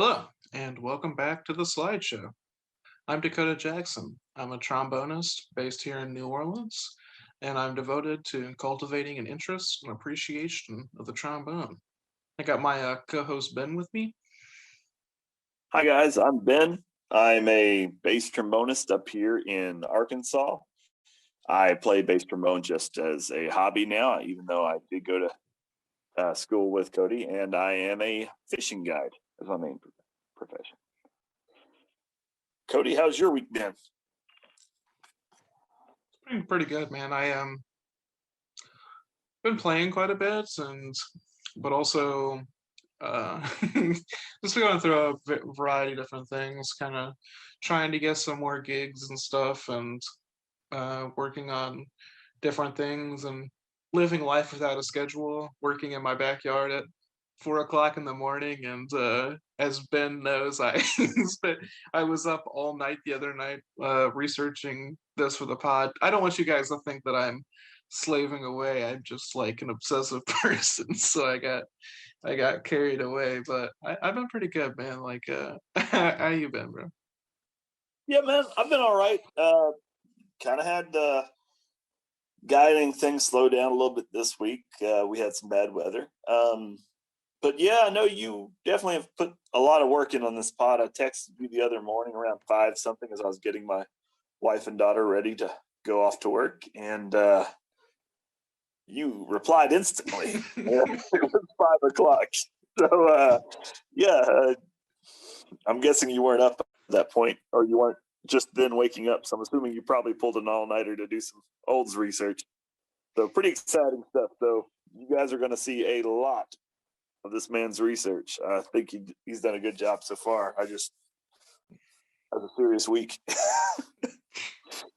Hello, and welcome back to the slideshow. I'm Dakota Jackson. I'm a trombonist based here in New Orleans, and I'm devoted to cultivating an interest and appreciation of the trombone. I got my co-host Ben with me. Hi guys, I'm Ben. I'm a bass trombonist up here in Arkansas. I play bass trombone just as a hobby now, even though I did go to school with Cody, and I am a fishing guide as my main profession. Cody, how's your week been? It's been pretty good, man. I been playing quite a bit, but also just going through a variety of different things, kind of trying to get some more gigs and stuff, and working on different things and living life without a schedule, working in my backyard at 4 o'clock in the morning. And as Ben knows, I was up all night the other night researching this for the pod. I don't want you guys to think that I'm slaving away. I'm just like an obsessive person, so I got carried away. But I've been pretty good, man. Like, how you been, bro? Yeah, man, I've been all right. Kind of had guiding things slow down a little bit this week. We had some bad weather. But yeah, I know you definitely have put a lot of work in on this pod. I texted you the other morning around 5 something as I was getting my wife and daughter ready to go off to work, and you replied instantly. It was 5 o'clock. So I'm guessing you weren't up at that point, or you weren't just then waking up. So I'm assuming you probably pulled an all-nighter to do some olds research. So pretty exciting stuff. So you guys are going to see a lot of this man's research. I think he's done a good job so far. I just had a serious week.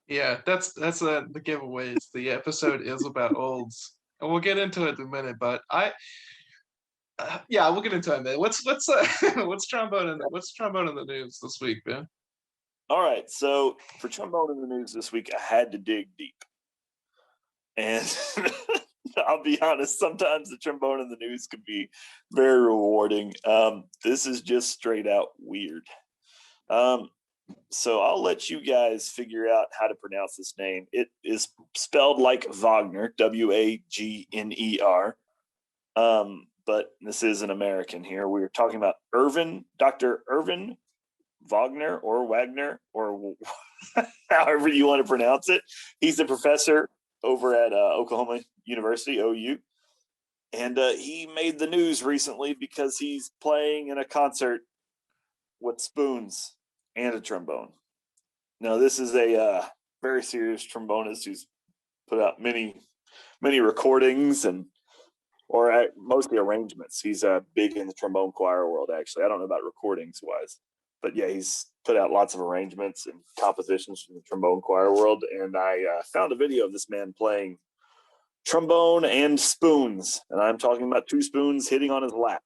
Yeah, that's the giveaways. The episode is about olds, and we'll get into it in a minute. But yeah, we'll get into it in a minute. What's what's trombone in the news this week, man? All right, so for trombone in the news this week, I had to dig deep, and I'll be honest. Sometimes the trombone in the news can be very rewarding. This is just straight out weird. So I'll let you guys figure out how to pronounce this name. It is spelled like Wagner, Wagner. But this is an American here. We're talking about Dr. Irvin Wagner or Wagner, or however you want to pronounce it. He's a professor over at Oklahoma University, OU. And he made the news recently because he's playing in a concert with spoons and a trombone. Now, this is a very serious trombonist who's put out many recordings or mostly arrangements. He's big in the trombone choir world, actually. I don't know about recordings wise, but yeah, he's put out lots of arrangements and compositions from the trombone choir world. And I found a video of this man playing trombone and spoons. And I'm talking about 2 spoons hitting on his lap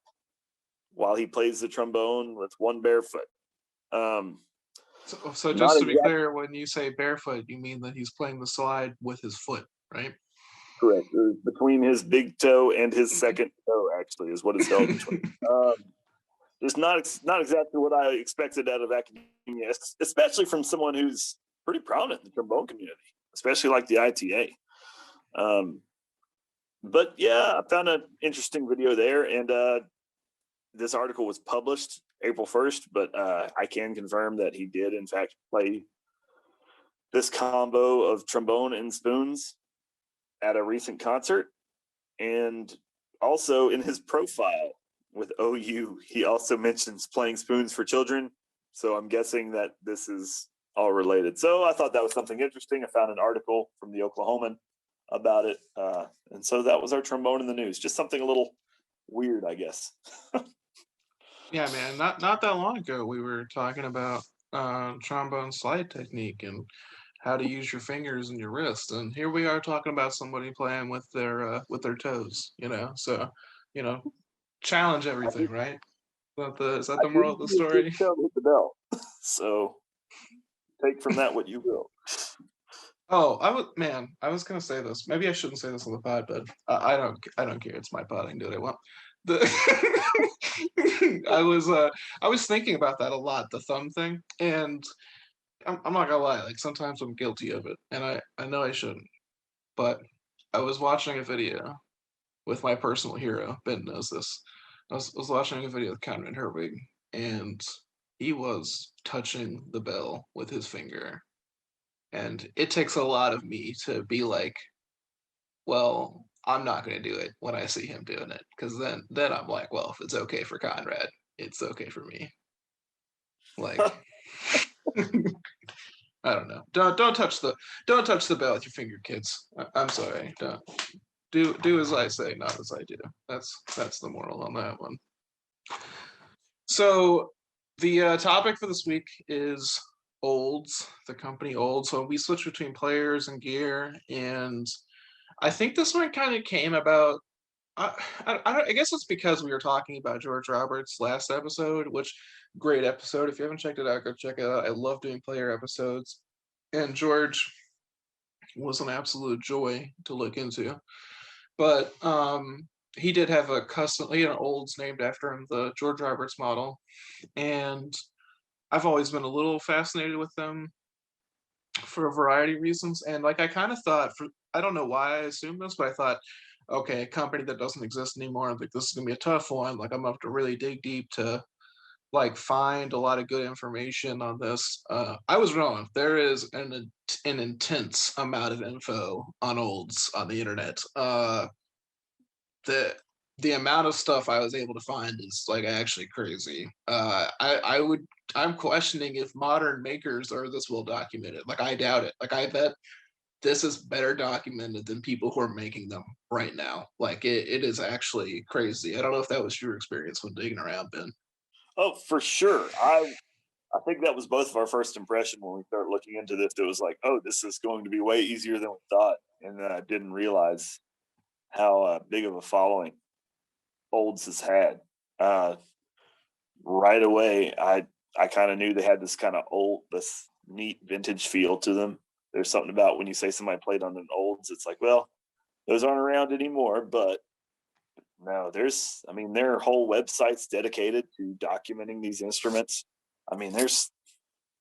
while he plays the trombone with one bare foot. So just to be clear, when you say barefoot, you mean that he's playing the slide with his foot, right? Correct. Between his big toe and his second toe, actually, is what it's held between. Just not exactly what I expected out of academia, especially from someone who's pretty prominent in the trombone community, especially like the ITA. But yeah, I found an interesting video there, and this article was published April 1st, but I can confirm that he did, in fact, play this combo of trombone and spoons at a recent concert. And also in his profile with OU, he also mentions playing spoons for children. So I'm guessing that this is all related. So I thought that was something interesting. I found an article from the Oklahoman about it. And so that was our trombone in the news. Just something a little weird, I guess. Yeah, man. Not that long ago, we were talking about trombone slide technique and how to use your fingers and your wrist, and here we are talking about somebody playing with their toes. So challenge everything, right? Is that the moral of the story? Hit the bell. So take from that what you will. Oh, I was gonna say this. Maybe I shouldn't say this on the pod, but I don't care. It's my pod. I can do what I want. The I was thinking about that a lot, the thumb thing, and I'm not gonna lie, like sometimes I'm guilty of it, and I know I shouldn't, but I was watching a video with my personal hero. Ben knows this. I was watching a video with Conrad Herwig, and he was touching the bell with his finger, and it takes a lot of me to be like, well, I'm not going to do it when I see him doing it, because then I'm like, well, if it's okay for Conrad, it's okay for me. Like, I don't know. Don't touch the bell with your finger, kids. I'm sorry. Don't do as I say, not as I do. That's the moral on that one. So the topic for this week is Olds, the company Olds. So we switch between players and gear, and I think this one kind of came about. I guess it's because we were talking about George Roberts last episode, which great episode. If you haven't checked it out, go check it out. I love doing player episodes, and George was an absolute joy to look into. But he did have a custom, he had an Olds named after him, the George Roberts model, and I've always been a little fascinated with them for a variety of reasons. And like I kind of thought, for I don't know why I assumed this, but I thought, okay, a company that doesn't exist anymore, like this is gonna be a tough one. Like I'm gonna have to really dig deep to like find a lot of good information on this. I was wrong. There is an intense amount of info on Olds on the internet. The the amount of stuff I was able to find is like actually crazy. I'm questioning if modern makers are this well documented. Like I doubt it. Like I bet this is better documented than people who are making them right now. Like it is actually crazy. I don't know if that was your experience when digging around, Ben. Oh, for sure. I think that was both of our first impression when we started looking into this. It was like, oh, this is going to be way easier than we thought, and I didn't realize how big of a following Olds has had. Uh, right away, I kind of knew they had this kind of old, this neat vintage feel to them. There's something about when you say somebody played on an Olds, it's like, well, those aren't around anymore, but no, I mean, there are whole websites dedicated to documenting these instruments. I mean, there's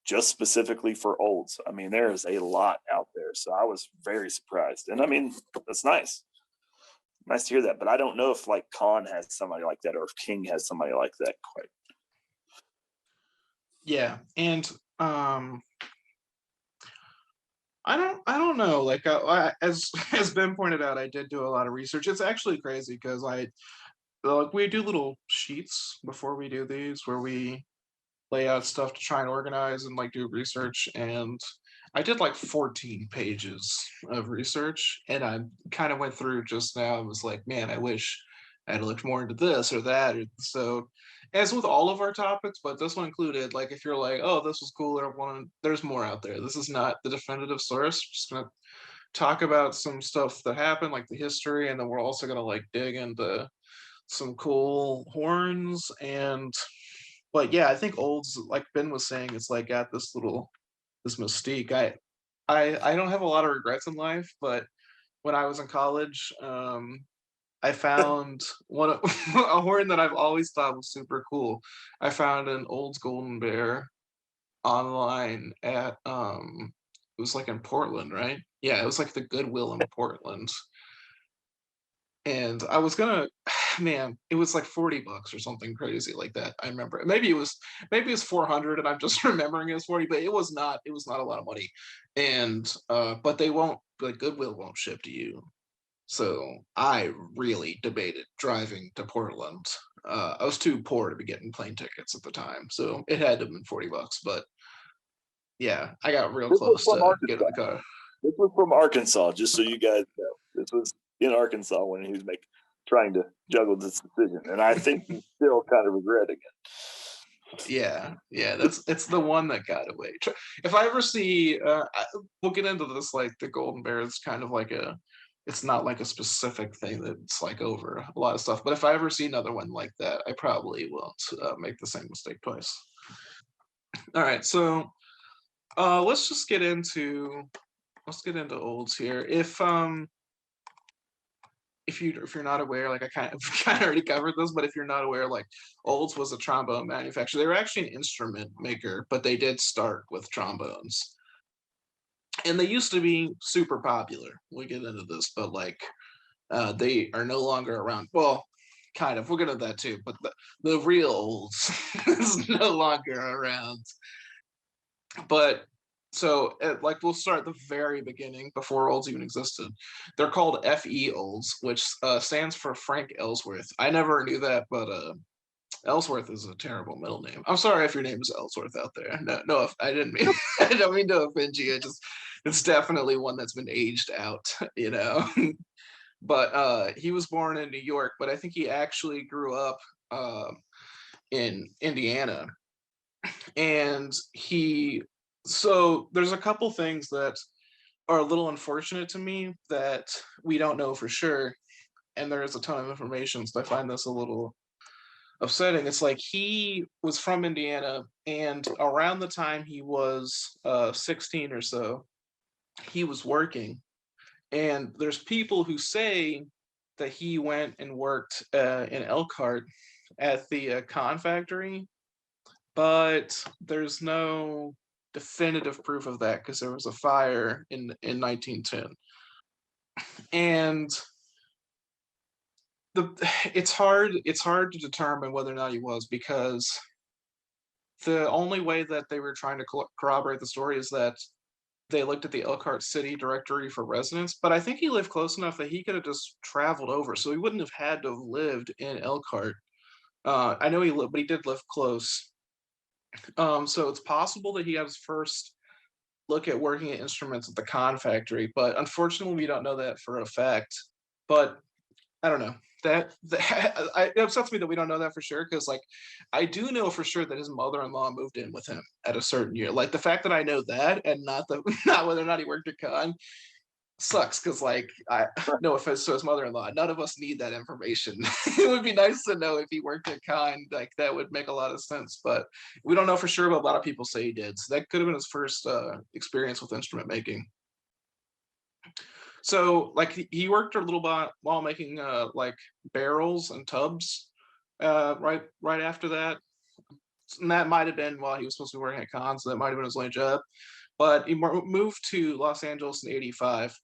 just specifically for Olds. I mean, there is a lot out there. So I was very surprised. And I mean, that's nice. Nice to hear that. But I don't know if like Khan has somebody like that or if King has somebody like that quite. Yeah, and I don't know. Like as as Ben pointed out, I did do a lot of research. It's actually crazy because I like we do little sheets before we do these where we lay out stuff to try and organize and like do research. And I did like 14 pages of research, and I kind of went through just now and was like, man, I wish I had looked more into this or that. So, as with all of our topics, but this one included, like if you're like, oh, this was cool, or one, there's more out there. This is not the definitive source. Just gonna talk about some stuff that happened, like the history, and then we're also gonna like dig into some cool horns and but yeah, I think Olds, like Ben was saying, it's like got this mystique. I don't have a lot of regrets in life, but when I was in college, I found a horn that I've always thought was super cool. I found an Olds Golden Bear online at it was like in Portland, right? Yeah, it was like the Goodwill in Portland. And I was gonna, man, it was like $40 or something crazy like that. I remember maybe it was 400 and I'm just remembering it was 40, but it was not a lot of money. And but they won't, like Goodwill won't ship to you. So I really debated driving to Portland. I was too poor to be getting plane tickets at the time, so it had to have been $40. But yeah, I got real This was close from to getting Arkansas. the car. This was from Arkansas, just so you guys know. This was in Arkansas when he was trying to juggle this decision. And I think he's still kind of regretting it. Yeah, it's the one that got away. If I ever see, we'll get into this. Like the golden bear is kind of like it's not like a specific thing that's like over a lot of stuff. But if I ever see another one like that, I probably won't make the same mistake twice. All right, so let's just let's get into olds here. if you're not aware, like I kind of kind of already covered this, but if you're not aware, like Olds was a trombone manufacturer. They were actually an instrument maker, but they did start with trombones, and they used to be super popular. We'll get into this, but like they are no longer around. Well, kind of. We'll get into that too, but the real Olds is no longer around. But so like we'll start at the very beginning before Olds even existed. They're called FE Olds, which stands for Frank Ellsworth. I never knew that, but Ellsworth is a terrible middle name. I'm sorry if your name is Ellsworth out there. No, no, I didn't mean I don't mean to offend you. It's definitely one that's been aged out, you know. But he was born in New York, but I think he actually grew up in Indiana, and he so there's a couple things that are a little unfortunate to me that we don't know for sure, and there is a ton of information, so I find this a little upsetting. It's like he was from Indiana, and around the time he was 16 or so, he was working, and there's people who say that he went and worked in Elkhart at the con factory, but there's no definitive proof of that because there was a fire in 1910, and the it's hard to determine whether or not he was, because the only way that they were trying to corroborate the story is that they looked at the Elkhart City directory for residents, but I think he lived close enough that he could have just traveled over, so he wouldn't have had to have lived in Elkhart. I know he lived, but he did live close. So it's possible that he had his first look at working at instruments at the con factory, but unfortunately, we don't know that for a fact. But I don't know. It upsets me that we don't know that for sure, because like I do know for sure that his mother-in-law moved in with him at a certain year. Like the fact that I know that and not the not whether or not he worked at con sucks, because like I no offense to his mother-in-law, none of us need that information. It would be nice to know if he worked at con, like that would make a lot of sense, but we don't know for sure, but a lot of people say he did, so that could have been his first experience with instrument making. So like he worked a little bit while making like barrels and tubs right after that, and that might have been while he was supposed to be working at con, so that might have been his only job. But he moved to Los Angeles in '85,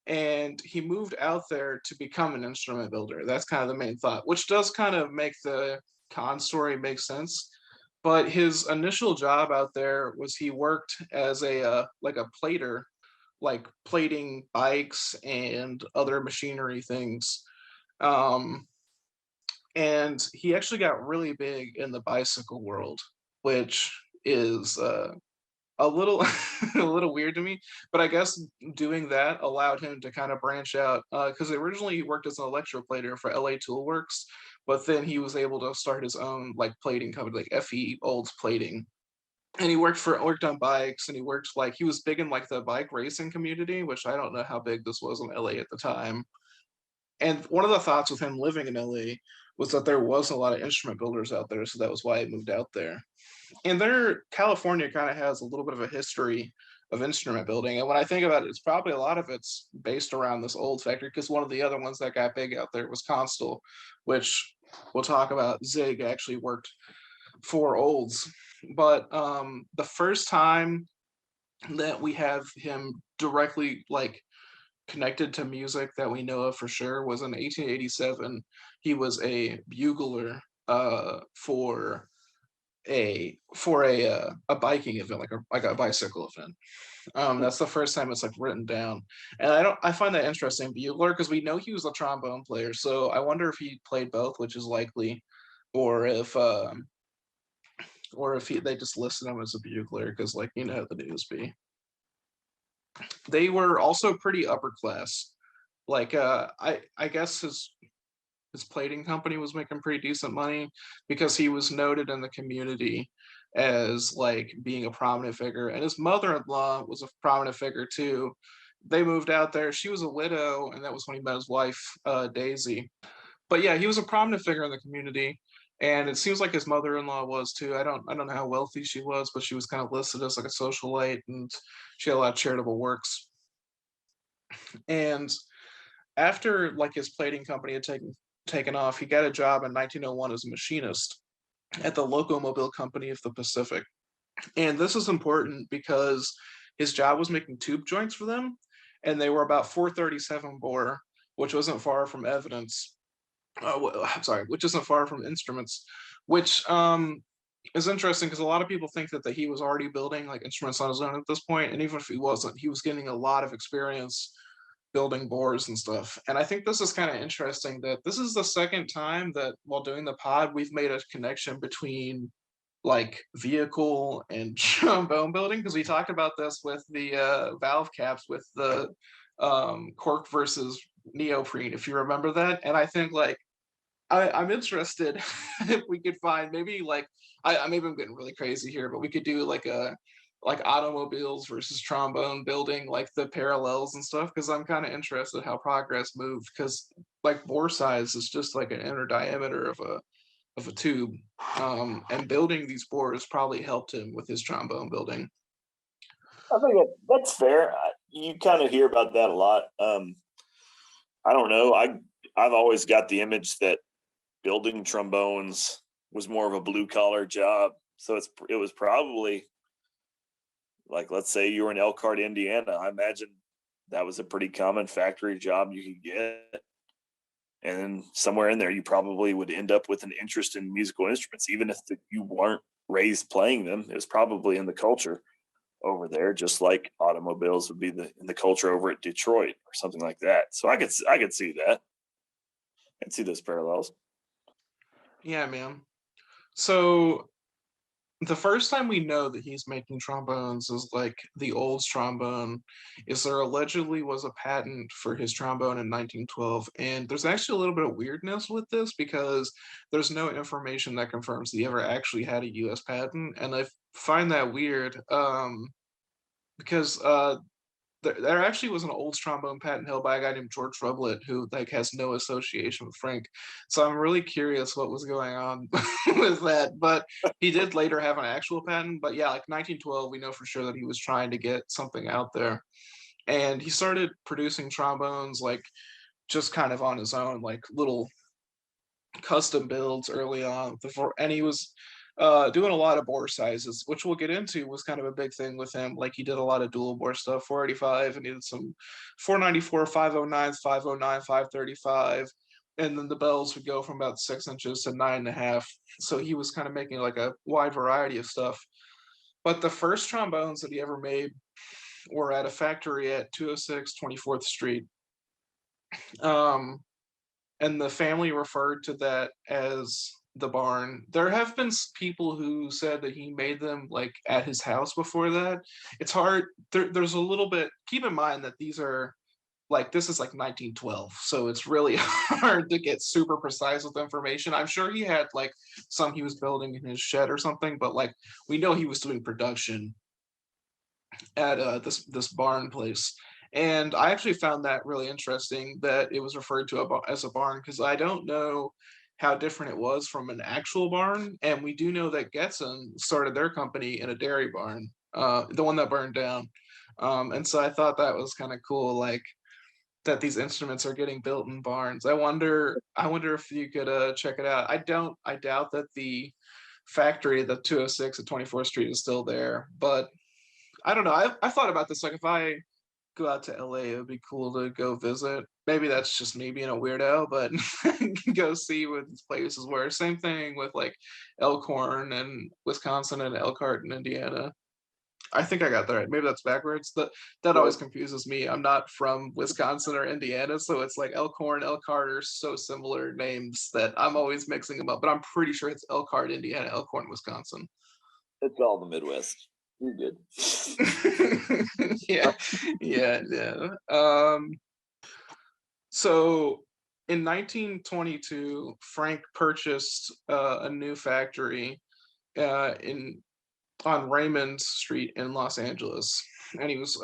and he moved out there to become an instrument builder. That's kind of the main thought, which does kind of make the con story make sense. But his initial job out there was he worked as a like a plater, like plating bikes and other machinery things. Um, and he actually got really big in the bicycle world, which is a little a little weird to me, but I guess doing that allowed him to kind of branch out, because originally he worked as an electroplater for LA Toolworks, but then he was able to start his own like plating company, like FE Olds Plating, and he worked on bikes, and he worked like he was big in like the bike racing community, which I don't know how big this was in LA at the time. And one of the thoughts with him living in LA was that there was a lot of instrument builders out there, so that was why he moved out there. And there, California kind of has a little bit of a history of instrument building. And when I think about it, it's probably a lot of it's based around this old factory, because one of the other ones that got big out there was Constal, which we'll talk about. Zig actually worked for Olds. But the first time that we have him directly like connected to music that we know of for sure was in 1887. He was a bugler for a biking event, like a bicycle event. That's the first time it's like written down, and I find that interesting, bugler, because we know he was a trombone player. So I wonder if he played both, which is likely, or if they just listed him as a bugler, because like you know how the news be. They were also pretty upper class. Like I guess his plating company was making pretty decent money because he was noted in the community as like being a prominent figure, and his mother-in-law was a prominent figure too. They moved out there. She was a widow, and that was when he met his wife, Daisy. But yeah, he was a prominent figure in the community, and it seems like his mother-in-law was too. I don't know how wealthy she was, but she was kind of listed as like a socialite, and she had a lot of charitable works. And after like his plating company had taken off, he got a job in 1901 as a machinist at the Locomobile Company of the Pacific. And this is important because his job was making tube joints for them, and they were about 437 bore, which wasn't far from evidence. I'm sorry, which isn't far from instruments, which is interesting because a lot of people think that he was already building like instruments on his own at this point, and even if he wasn't, he was getting a lot of experience building bores and stuff. And I think this is kind of interesting that this is the second time that while doing the pod, we've made a connection between like vehicle and trombone building, because we talked about this with the valve caps with the cork versus neoprene, if you remember that. And I think like I'm interested if we could find maybe like maybe I'm getting really crazy here, but we could do like a like automobiles versus trombone building, like the parallels and stuff, because I'm kind of interested how progress moved, because like bore size is just like an inner diameter of a tube, and building these bores probably helped him with his trombone building. I think that's fair. You kind of hear about that a lot. I don't know. I've always got the image that building trombones was more of a blue collar job. So it was probably like, let's say you were in Elkhart, Indiana. I imagine that was a pretty common factory job you could get. And somewhere in there, you probably would end up with an interest in musical instruments, even if you weren't raised playing them. It was probably in the culture over there, just like automobiles would be in the culture over at Detroit or something like that. So I could see that. I could see those parallels. Yeah, man. So the first time we know that he's making trombones is like the old trombone. Is there allegedly was a patent for his trombone in 1912, and there's actually a little bit of weirdness with this because there's no information that confirms that he ever actually had a U.S. patent, and I find that weird, because there actually was an old trombone patent held by a guy named George Rublett who like has no association with Frank. So I'm really curious what was going on with that. But he did later have an actual patent. But yeah, like 1912, we know for sure that he was trying to get something out there. And he started producing trombones like just kind of on his own, like little custom builds early on. And he was doing a lot of bore sizes, which we'll get into was kind of a big thing with him. Like he did a lot of dual bore stuff, 485, and he did some 494, 509s, 509, 535. And then the bells would go from about 6 inches to 9.5. So he was kind of making like a wide variety of stuff. But the first trombones that he ever made were at a factory at 206 24th Street. And the family referred to that as the barn. There have been people who said that he made them like at his house before that. It's hard. There's a little bit. Keep in mind that these are like this is like 1912, so it's really hard to get super precise with information. I'm sure he had like some he was building in his shed or something, but like we know he was doing production at this barn place. And I actually found that really interesting that it was referred to as a barn, because I don't know how different it was from an actual barn. And we do know that Getson started their company in a dairy barn, the one that burned down. And so I thought that was kind of cool, like that these instruments are getting built in barns. I wonder if you could check it out. I doubt that the factory, the 206 at 24th Street is still there, but I don't know. I thought about this. Like, if I go out to LA, it would be cool to go visit. Maybe that's just me being a weirdo, but go see what these places were. Same thing with like Elkhorn and Wisconsin and Elkhart in Indiana. I think I got that right. Maybe that's backwards. That always confuses me. I'm not from Wisconsin or Indiana, so it's like Elkhorn, Elkhart are so similar names that I'm always mixing them up. But I'm pretty sure it's Elkhart, Indiana, Elkhorn, Wisconsin. It's all the Midwest. You're good. Yeah, yeah. So in 1922, Frank purchased a new factory in on Raymond Street in Los Angeles, and he was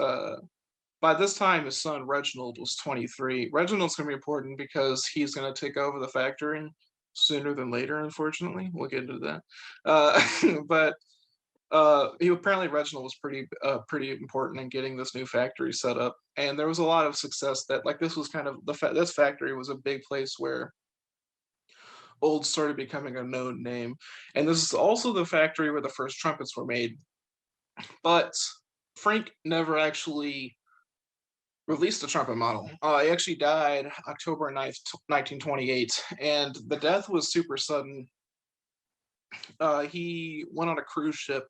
by this time his son Reginald was 23. Reginald's going to be important because he's going to take over the factory sooner than later. Unfortunately, we'll get into that. But he apparently Reginald was pretty important in getting this new factory set up, and there was a lot of success that like this was kind of this factory was a big place where Old started becoming a known name, and this is also the factory where the first trumpets were made. But Frank never actually released the trumpet model. He actually died October 9th, 1928, and the death was super sudden. He went on a cruise ship,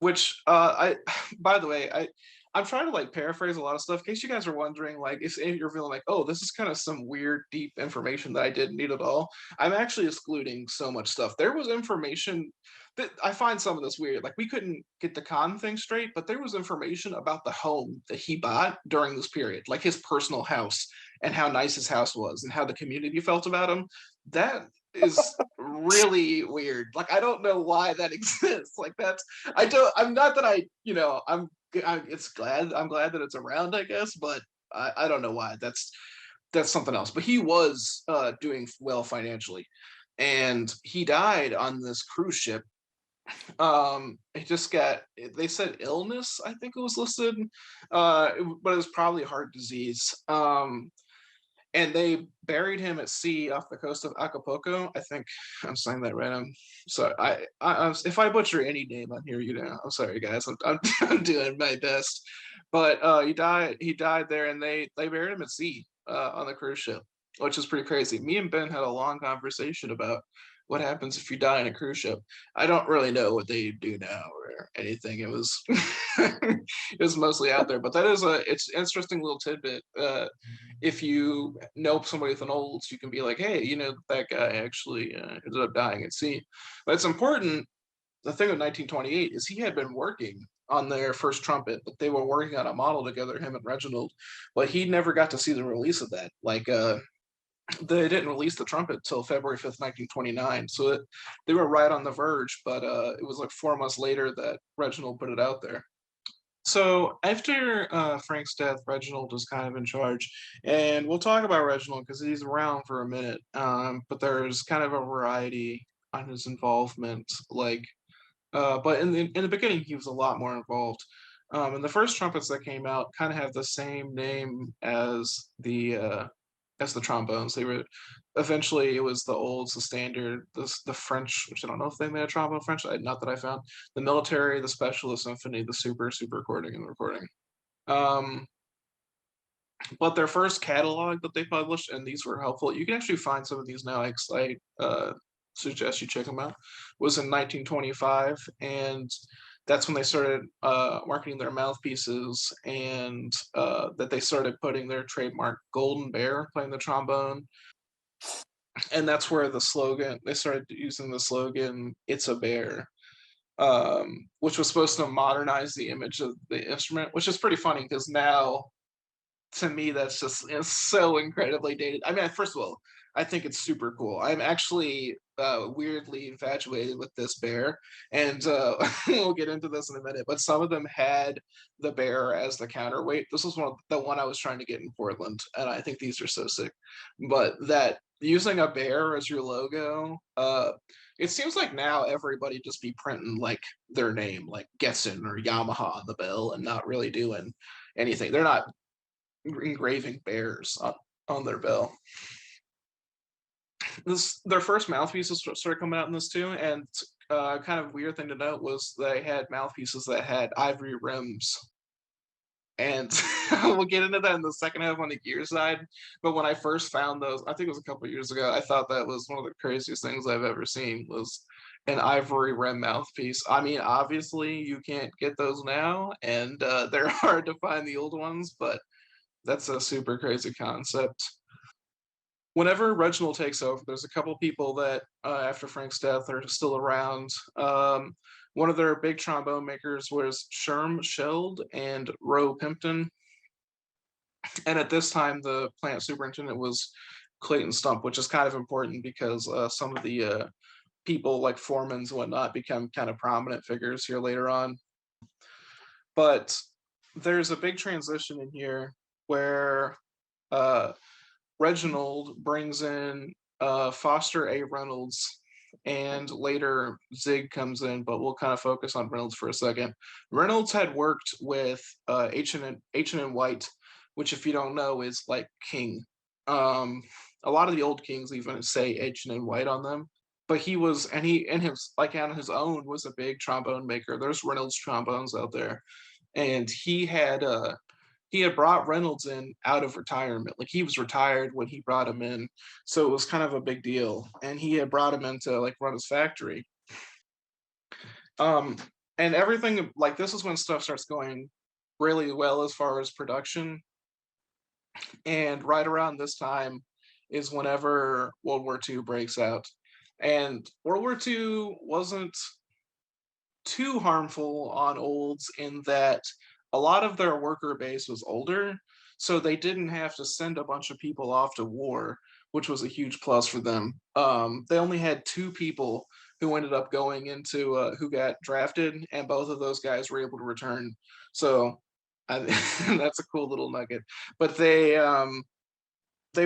which I by the way, I'm trying to like paraphrase a lot of stuff in case you guys are wondering, like if you're feeling like, oh, this is kind of some weird deep information that I didn't need at all. I'm actually excluding so much stuff. There was information that I find some of this weird. Like we couldn't get the con thing straight, but there was information about the home that he bought during this period, like his personal house and how nice his house was and how the community felt about him. That is really weird. Like I don't know why that exists. Like that's I don't. I'm not that I. You know. I'm glad that it's around. I guess, but I don't know why. That's something else. But he was doing well financially, and he died on this cruise ship. He just got. They said illness. I think it was listed, but it was probably heart disease. And they buried him at sea off the coast of Acapulco. I think I'm saying that right. I'm sorry. If I butcher any name on here, you know, I'm sorry, guys. I'm doing my best. But he died. He died there, and they buried him at sea on the cruise ship, which is pretty crazy. Me and Ben had a long conversation about what happens if you die in a cruise ship. I don't really know what they do now or anything. It was it was mostly out there, but that is it's an interesting little tidbit. If you know somebody with an olds, you can be like, hey, you know, that guy actually ended up dying at sea. But it's important. The thing with 1928 is he had been working on their first trumpet, but they were working on a model together, him and Reginald, but he never got to see the release of that. Like, they didn't release the trumpet till February 5th, 1929. So they were right on the verge, but it was like 4 months later that Reginald put it out there. So after Frank's death, Reginald is kind of in charge, and we'll talk about Reginald because he's around for a minute. But there's kind of a variety on his involvement. Like, but in the beginning, he was a lot more involved. And the first trumpets that came out kind of have the same name as the trombones. They were eventually it was the olds, the standard, the French, which I don't know if they made a trombone French. Not that I found the military, the special, the symphony, the super recording, and the recording. Um, but their first catalog that they published, and these were helpful. You can actually find some of these now. I suggest you check them out. Was in 1925, and that's when they started marketing their mouthpieces, and that they started putting their trademark Golden Bear playing the trombone, and that's where the slogan they started using the slogan "It's a bear." Which was supposed to modernize the image of the instrument, which is pretty funny because now to me that's just it's so incredibly dated. I mean, first of all, I think it's super cool. I'm actually weirdly infatuated with this bear, and we'll get into this in a minute. But some of them had the bear as the counterweight. This was the one I was trying to get in Portland, and I think these are so sick. But that using a bear as your logo, it seems like now everybody just be printing like their name, like Getson or Yamaha on the bill, and not really doing anything. They're not engraving bears on their bill. Their first mouthpieces started coming out in this too, and kind of weird thing to note was they had mouthpieces that had ivory rims, and we'll get into that in the second half on the gear side. But when I first found those, I think it was a couple years ago, I thought that was one of the craziest things I've ever seen was an ivory rim mouthpiece. I mean, obviously you can't get those now, and they're hard to find the old ones, but that's a super crazy concept. Whenever Reginald takes over, there's a couple people that after Frank's death are still around. One of their big trombone makers was Sherm Sheld and Roe Pimpton. And at this time, the plant superintendent was Clayton Stump, which is kind of important because some of the people like foremans and whatnot become kind of prominent figures here later on. But there's a big transition in here where Reginald brings in Foster A. Reynolds, and later Zig comes in, but we'll kind of focus on Reynolds for a second. Reynolds had worked with H and White, which, if you don't know, is like King. A lot of the old Kings even say H and White on them. But he was, and he and his like on his own was a big trombone maker. There's Reynolds trombones out there, and he had brought Reynolds in out of retirement. Like he was retired when he brought him in, so it was kind of a big deal. And he had brought him in to like run his factory. Um, and everything like this is when stuff starts going really well as far as production. And right around this time is whenever World War II breaks out. And World War II wasn't too harmful on Olds in that a lot of their worker base was older, so they didn't have to send a bunch of people off to war, which was a huge plus for them. They only had two people who ended up going into who got drafted, and both of those guys were able to return. So I, that's a cool little nugget. But they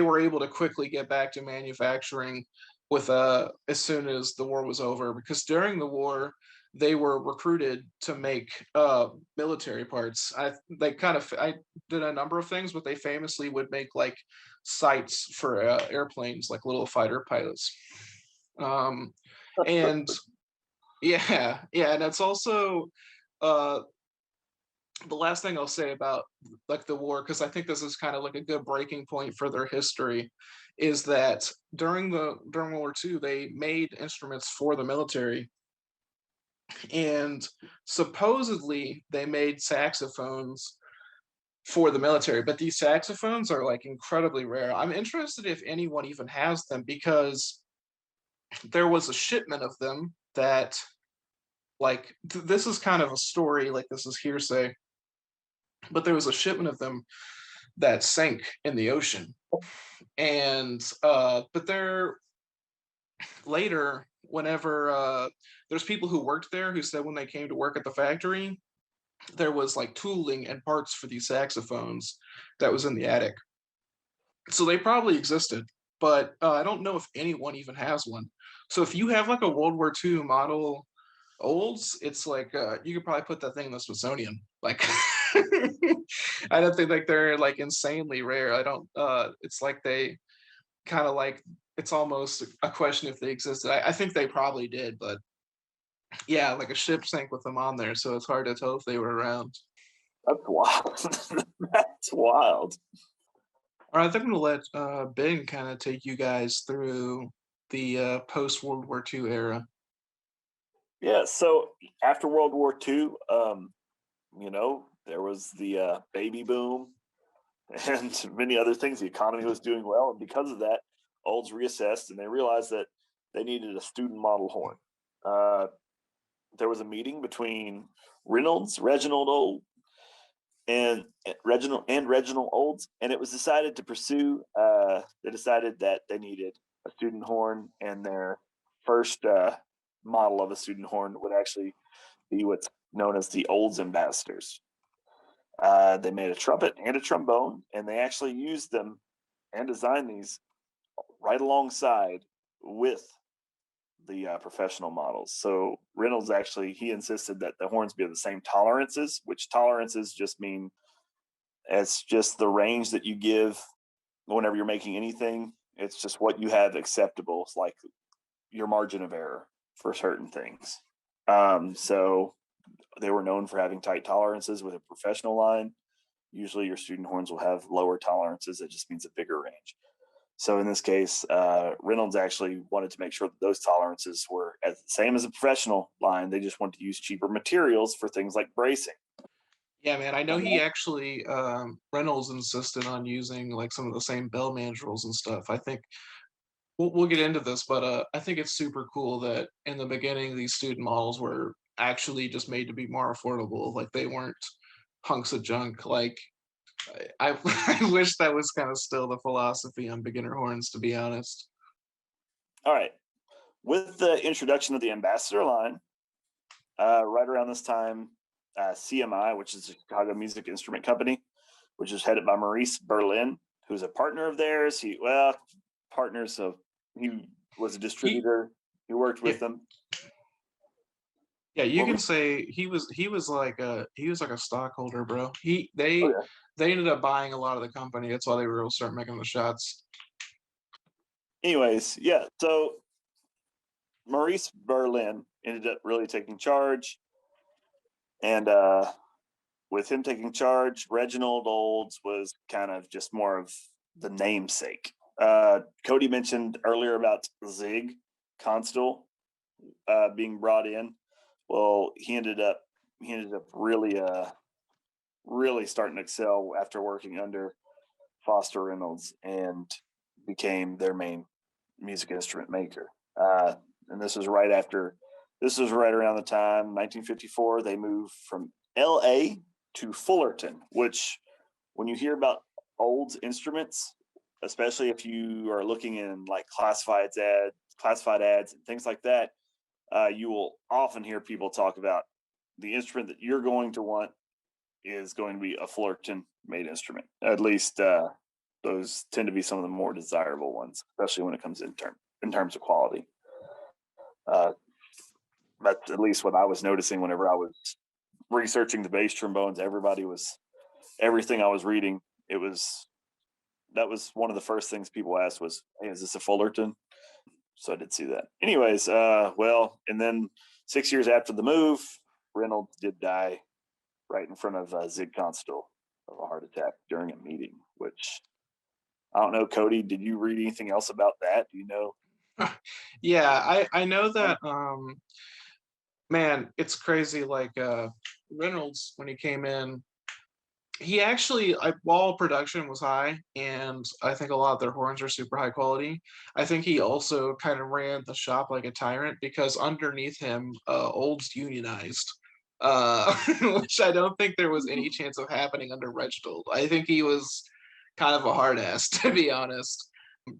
were able to quickly get back to manufacturing with as soon as the war was over, because during the war they were recruited to make military parts. I did a number of things, but they famously would make like sights for airplanes, like little fighter pilots. um, and yeah, and it's also uh, the last thing I'll say about like the war, because I think this is kind of like a good breaking point for their history, is that during World War II they made instruments for the military, and supposedly they made saxophones for the military, but these saxophones are like incredibly rare. I'm interested if anyone even has them, because there was a shipment of them that this is kind of a story, like this is hearsay, but there was a shipment of them that sank in the ocean. And but there later, whenever there's people who worked there who said when they came to work at the factory, there was like tooling and parts for these saxophones that was in the attic. So they probably existed, but I don't know if anyone even has one. So if you have like a World War II model Olds, it's like you could probably put that thing in the Smithsonian. Like I don't think like they're like insanely rare. I don't it's like they kind of like it's almost a question if they existed. I think they probably did, but yeah, like a ship sank with them on there, so it's hard to tell if they were around. That's wild. That's wild. All right, I think I'm gonna let Ben kind of take you guys through the post World War II era. Yeah. So after World War II, there was the baby boom and many other things. The economy was doing well, and because of that, Olds reassessed, and they realized that they needed a student model horn. There was a meeting between Reginald Old, and Reginald Olds, and it was decided to pursue. They decided that they needed a student horn, and their first model of a student horn would actually be what's known as the Olds Ambassadors. They made a trumpet and a trombone, and they actually used them and designed these right alongside with the professional models. So Reynolds actually he insisted that the horns be of the same tolerances, which tolerances just mean it's just the range that you give whenever you're making anything. It's just what you have acceptable. It's like your margin of error for certain things. So they were known for having tight tolerances with a professional line. Usually your student horns will have lower tolerances. It just means a bigger range. So in this case, Reynolds actually wanted to make sure that those tolerances were the same as a professional line. They just wanted to use cheaper materials for things like bracing. Yeah, man, I know he actually Reynolds insisted on using like some of the same bell mandrels and stuff. I think we'll get into this, but I think it's super cool that in the beginning these student models were actually just made to be more affordable. Like they weren't hunks of junk. Like I I wish that was kind of still the philosophy on beginner horns, to be honest. All right. With the introduction of the Ambassador line, right around this time, CMI, which is the Chicago Music Instrument Company, which is headed by Maurice Berlin, who's a partner of theirs. He was a distributor. He worked Yeah, with them. yeah, you What can were say he was like a stockholder, bro. oh yeah. They ended up buying a lot of the company. That's why they were able to start making the shots. Anyways, yeah. So Maurice Berlin ended up really taking charge, and with him taking charge, Reginald Olds was kind of just more of the namesake. Cody mentioned earlier about Zig Constable being brought in. Well, he ended up really starting to excel after working under Foster Reynolds and became their main music instrument maker. And this was right after. This was right around the time 1954 they moved from L.A. to Fullerton, which when you hear about Olds instruments, especially if you are looking in like classified ads and things like that, you will often hear people talk about the instrument that you're going to want is going to be a Fullerton made instrument. At least those tend to be some of the more desirable ones, especially when it comes in terms of quality. That's at least what I was noticing whenever I was researching the bass trombones. Everything I was reading. That was one of the first things people asked was, "Hey, is this a Fullerton?" So I did see that. Anyways, and then 6 years after the move, Reynolds did die right in front of Zig Constable of a heart attack during a meeting, which I don't know. Cody, did you read anything else about that? Do you know? Yeah, I know that man, it's crazy like Reynolds when he came in, he actually while production was high and I think a lot of their horns are super high quality, I think he also kind of ran the shop like a tyrant because underneath him Olds unionized, uh which I don't think there was any chance of happening under Reginald. I think he was kind of a hard ass to be honest.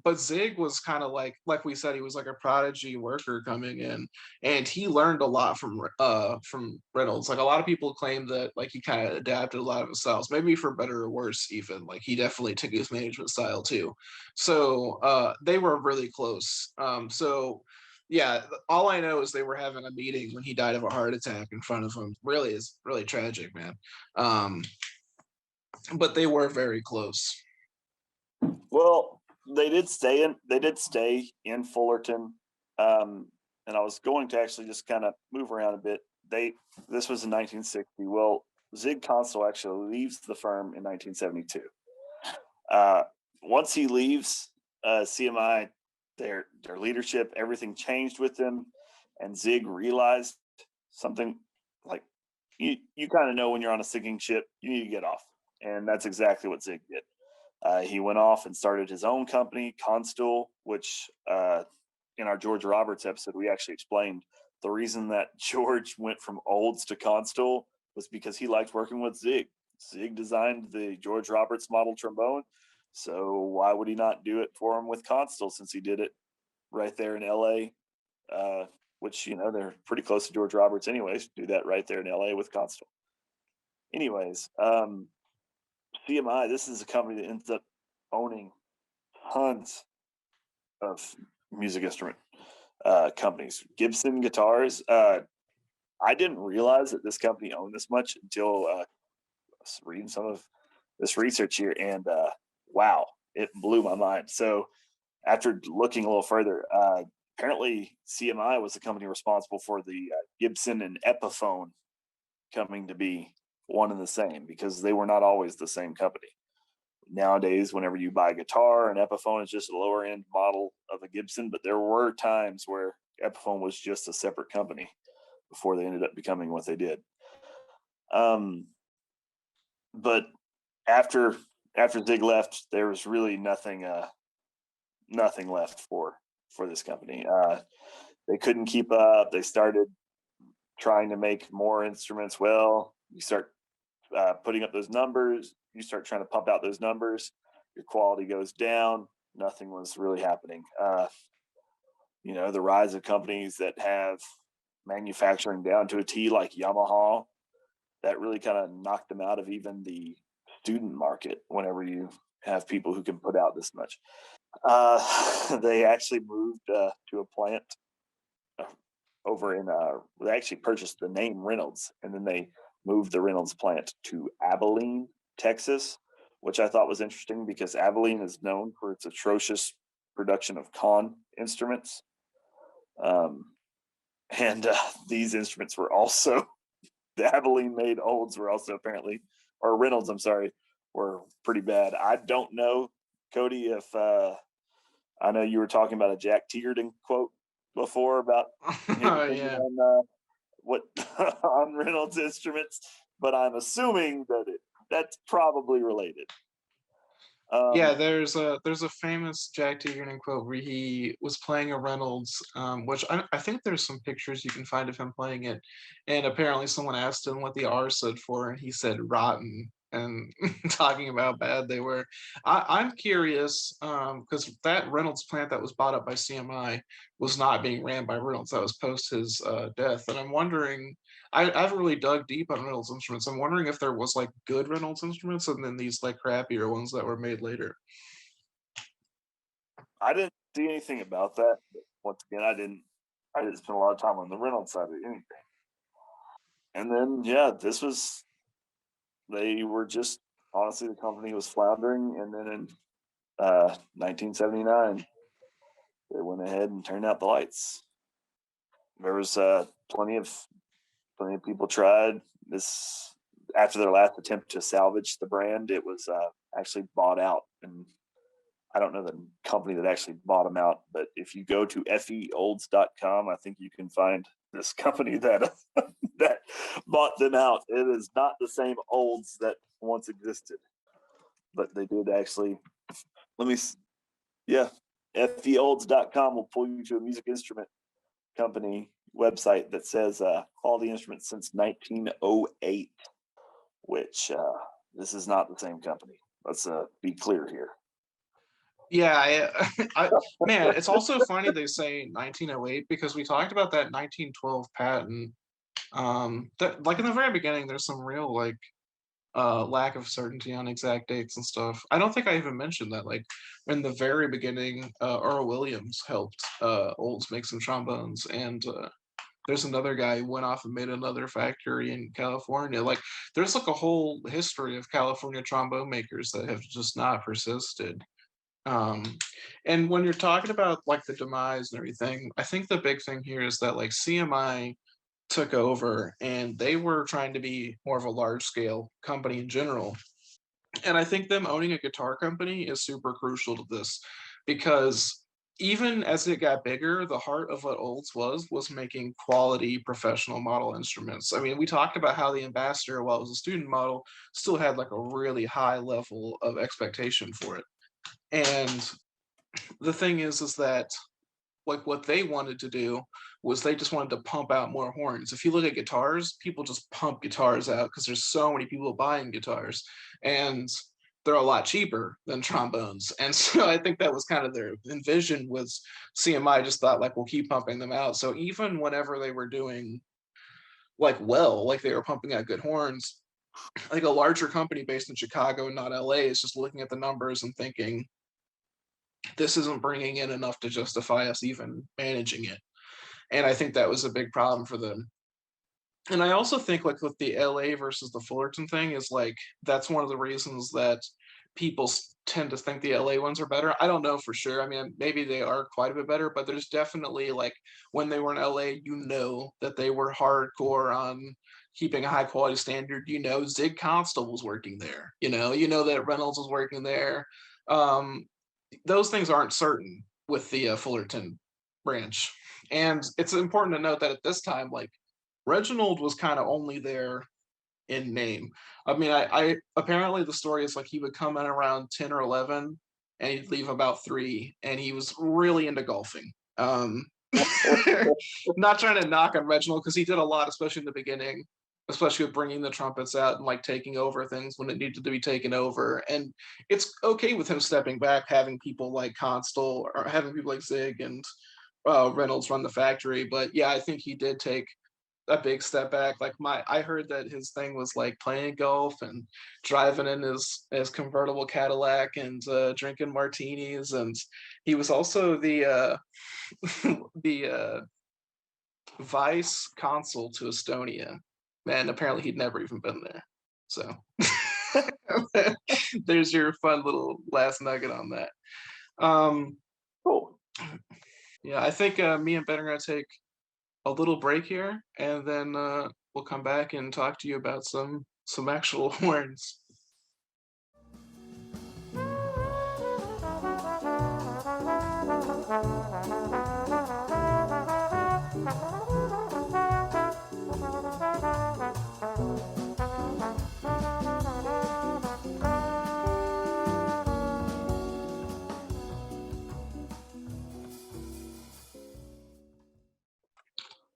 But Zig was kind of like we said, he was like a prodigy worker coming in, and he learned a lot from Reynolds. Like a lot of people claim that like he kind of adapted a lot of his styles, maybe for better or worse. Even like he definitely took his management style too. So they were really close. So yeah, all I know is they were having a meeting when he died of a heart attack in front of him. Really is really tragic, man. Um, but they were very close. Well, they did stay in Fullerton, and I was going to actually just kind of move around a bit. This was in 1960. Well, Zig Constable actually leaves the firm in 1972. Uh, Once he leaves CMI, their leadership, everything changed with them, and Zig realized something like you kind of know when you're on a sinking ship, you need to get off, and that's exactly what Zig did. He went off and started his own company, Constable, which in our George Roberts episode, we actually explained the reason that George went from Olds to Constable was because he liked working with Zig. Zig designed the George Roberts model trombone, so why would he not do it for him with Constable since he did it right there in LA, which, they're pretty close to George Roberts anyways, do that right there in LA with Constable. Anyways, CMI, this is a company that ends up owning tons of music instrument companies. Gibson guitars. I didn't realize that this company owned this much until I was reading some of this research here, and wow, it blew my mind. So after looking a little further, apparently CMI was the company responsible for the Gibson and Epiphone coming to be one and the same because they were not always the same company. Nowadays, whenever you buy a guitar, an Epiphone is just a lower end model of a Gibson, but there were times where Epiphone was just a separate company before they ended up becoming what they did. But after Zig left, there was really nothing left for this company. They couldn't keep up. They started trying to make more instruments. Well, you start putting up those numbers, you start trying to pump out those numbers, your quality goes down. Nothing was really happening. The rise of companies that have manufacturing down to a T, like Yamaha, that really kind of knocked them out of even the student market. Whenever you have people who can put out this much, they actually moved to a plant over in they actually purchased the name Reynolds, and then they moved the Reynolds plant to Abilene, Texas, which I thought was interesting because Abilene is known for its atrocious production of con instruments. And these instruments were also the Abilene made olds were also apparently, or Reynolds, I'm sorry, were pretty bad. I don't know, Cody, if I know you were talking about a Jack Teegerton quote before about his opinion Yeah. on what on Reynolds instruments, but I'm assuming that that's probably related. Yeah, there's a famous Jack Teagerton quote where he was playing a Reynolds, which I think there's some pictures you can find of him playing it, and apparently someone asked him what the R stood for, and he said rotten, and talking about how bad they were. I'm curious, because that Reynolds plant that was bought up by CMI was not being ran by Reynolds. That was post his death, and I'm wondering. I've really dug deep on Reynolds instruments. I'm wondering if there was like good Reynolds instruments and then these like crappier ones that were made later. I didn't see anything about that. But once again, I didn't spend a lot of time on the Reynolds side of anything. And then yeah, they were just honestly the company was floundering, and then in 1979 they went ahead and turned out the lights. There was plenty of people tried this after their last attempt to salvage the brand. It was actually bought out, and I don't know the company that actually bought them out, but if you go to feolds.com, I think you can find this company that that bought them out. It is not the same Olds that once existed, but they did actually. Let me, yeah, feolds.com will pull you to a music instrument company website that says quality instruments since 1908, which this is not the same company. Let's be clear here. Yeah, man, it's also funny they say 1908 because we talked about that 1912 patent. Like in the very beginning, there's some real like lack of certainty on exact dates and stuff. I don't think I even mentioned that. Like in the very beginning, Earl Williams helped Olds make some trombones, and there's another guy who went off and made another factory in California. Like there's like a whole history of California trombone makers that have just not persisted. Um, and when you're talking about like the demise and everything, I think the big thing here is that like CMI took over and they were trying to be more of a large scale company in general. And I think them owning a guitar company is super crucial to this because even as it got bigger, the heart of what Olds was making quality professional model instruments. I mean, we talked about how the Ambassador, while it was a student model, still had like a really high level of expectation for it. And the thing is that like what they wanted to do was they just wanted to pump out more horns. If you look at guitars, people just pump guitars out because there's so many people buying guitars, and they're a lot cheaper than trombones. And so I think that was kind of their envision was CMI just thought like we'll keep pumping them out. So even whenever they were doing like they were pumping out good horns, like a larger company based in Chicago and not LA is just looking at the numbers and thinking this isn't bringing in enough to justify us even managing it. And I think that was a big problem for them. And I also think like with the LA versus the Fullerton thing is like that's one of the reasons that people tend to think the LA ones are better. I don't know for sure. I mean, maybe they are quite a bit better, but there's definitely like when they were in LA, you know that they were hardcore on keeping a high quality standard. You know, Zig Constable was working there. You know that Reynolds was working there. Um, those things aren't certain with the Fullerton branch. And it's important to note that at this time, like Reginald was kind of only there in name. I mean, I apparently the story is like he would come in around 10 or 11 and he'd leave about 3 and he was really into golfing. Not trying to knock on Reginald because he did a lot, especially in the beginning, especially with bringing the trumpets out and like taking over things when it needed to be taken over. And it's okay with him stepping back, having people like Constable or having people like Zig and Reynolds run the factory. But yeah, I think he did take a big step back. Like I heard that his thing was like playing golf and driving in his convertible Cadillac and drinking martinis, and he was also the vice consul to Estonia. And apparently he'd never even been there. So there's your fun little last nugget on that. Um, Cool. yeah, I think me and Ben are gonna take a little break here, and then we'll come back and talk to you about some actual horns.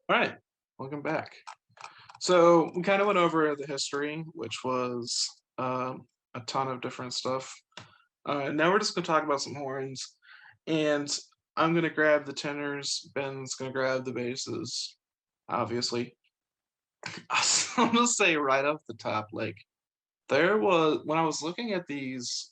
All right, welcome back. So we kind of went over the history, which was a ton of different stuff. Now we're just going to talk about some horns, and I'm going to grab the tenors. Ben's going to grab the basses, obviously. I'm going to say right off the top, like there was when I was looking at these,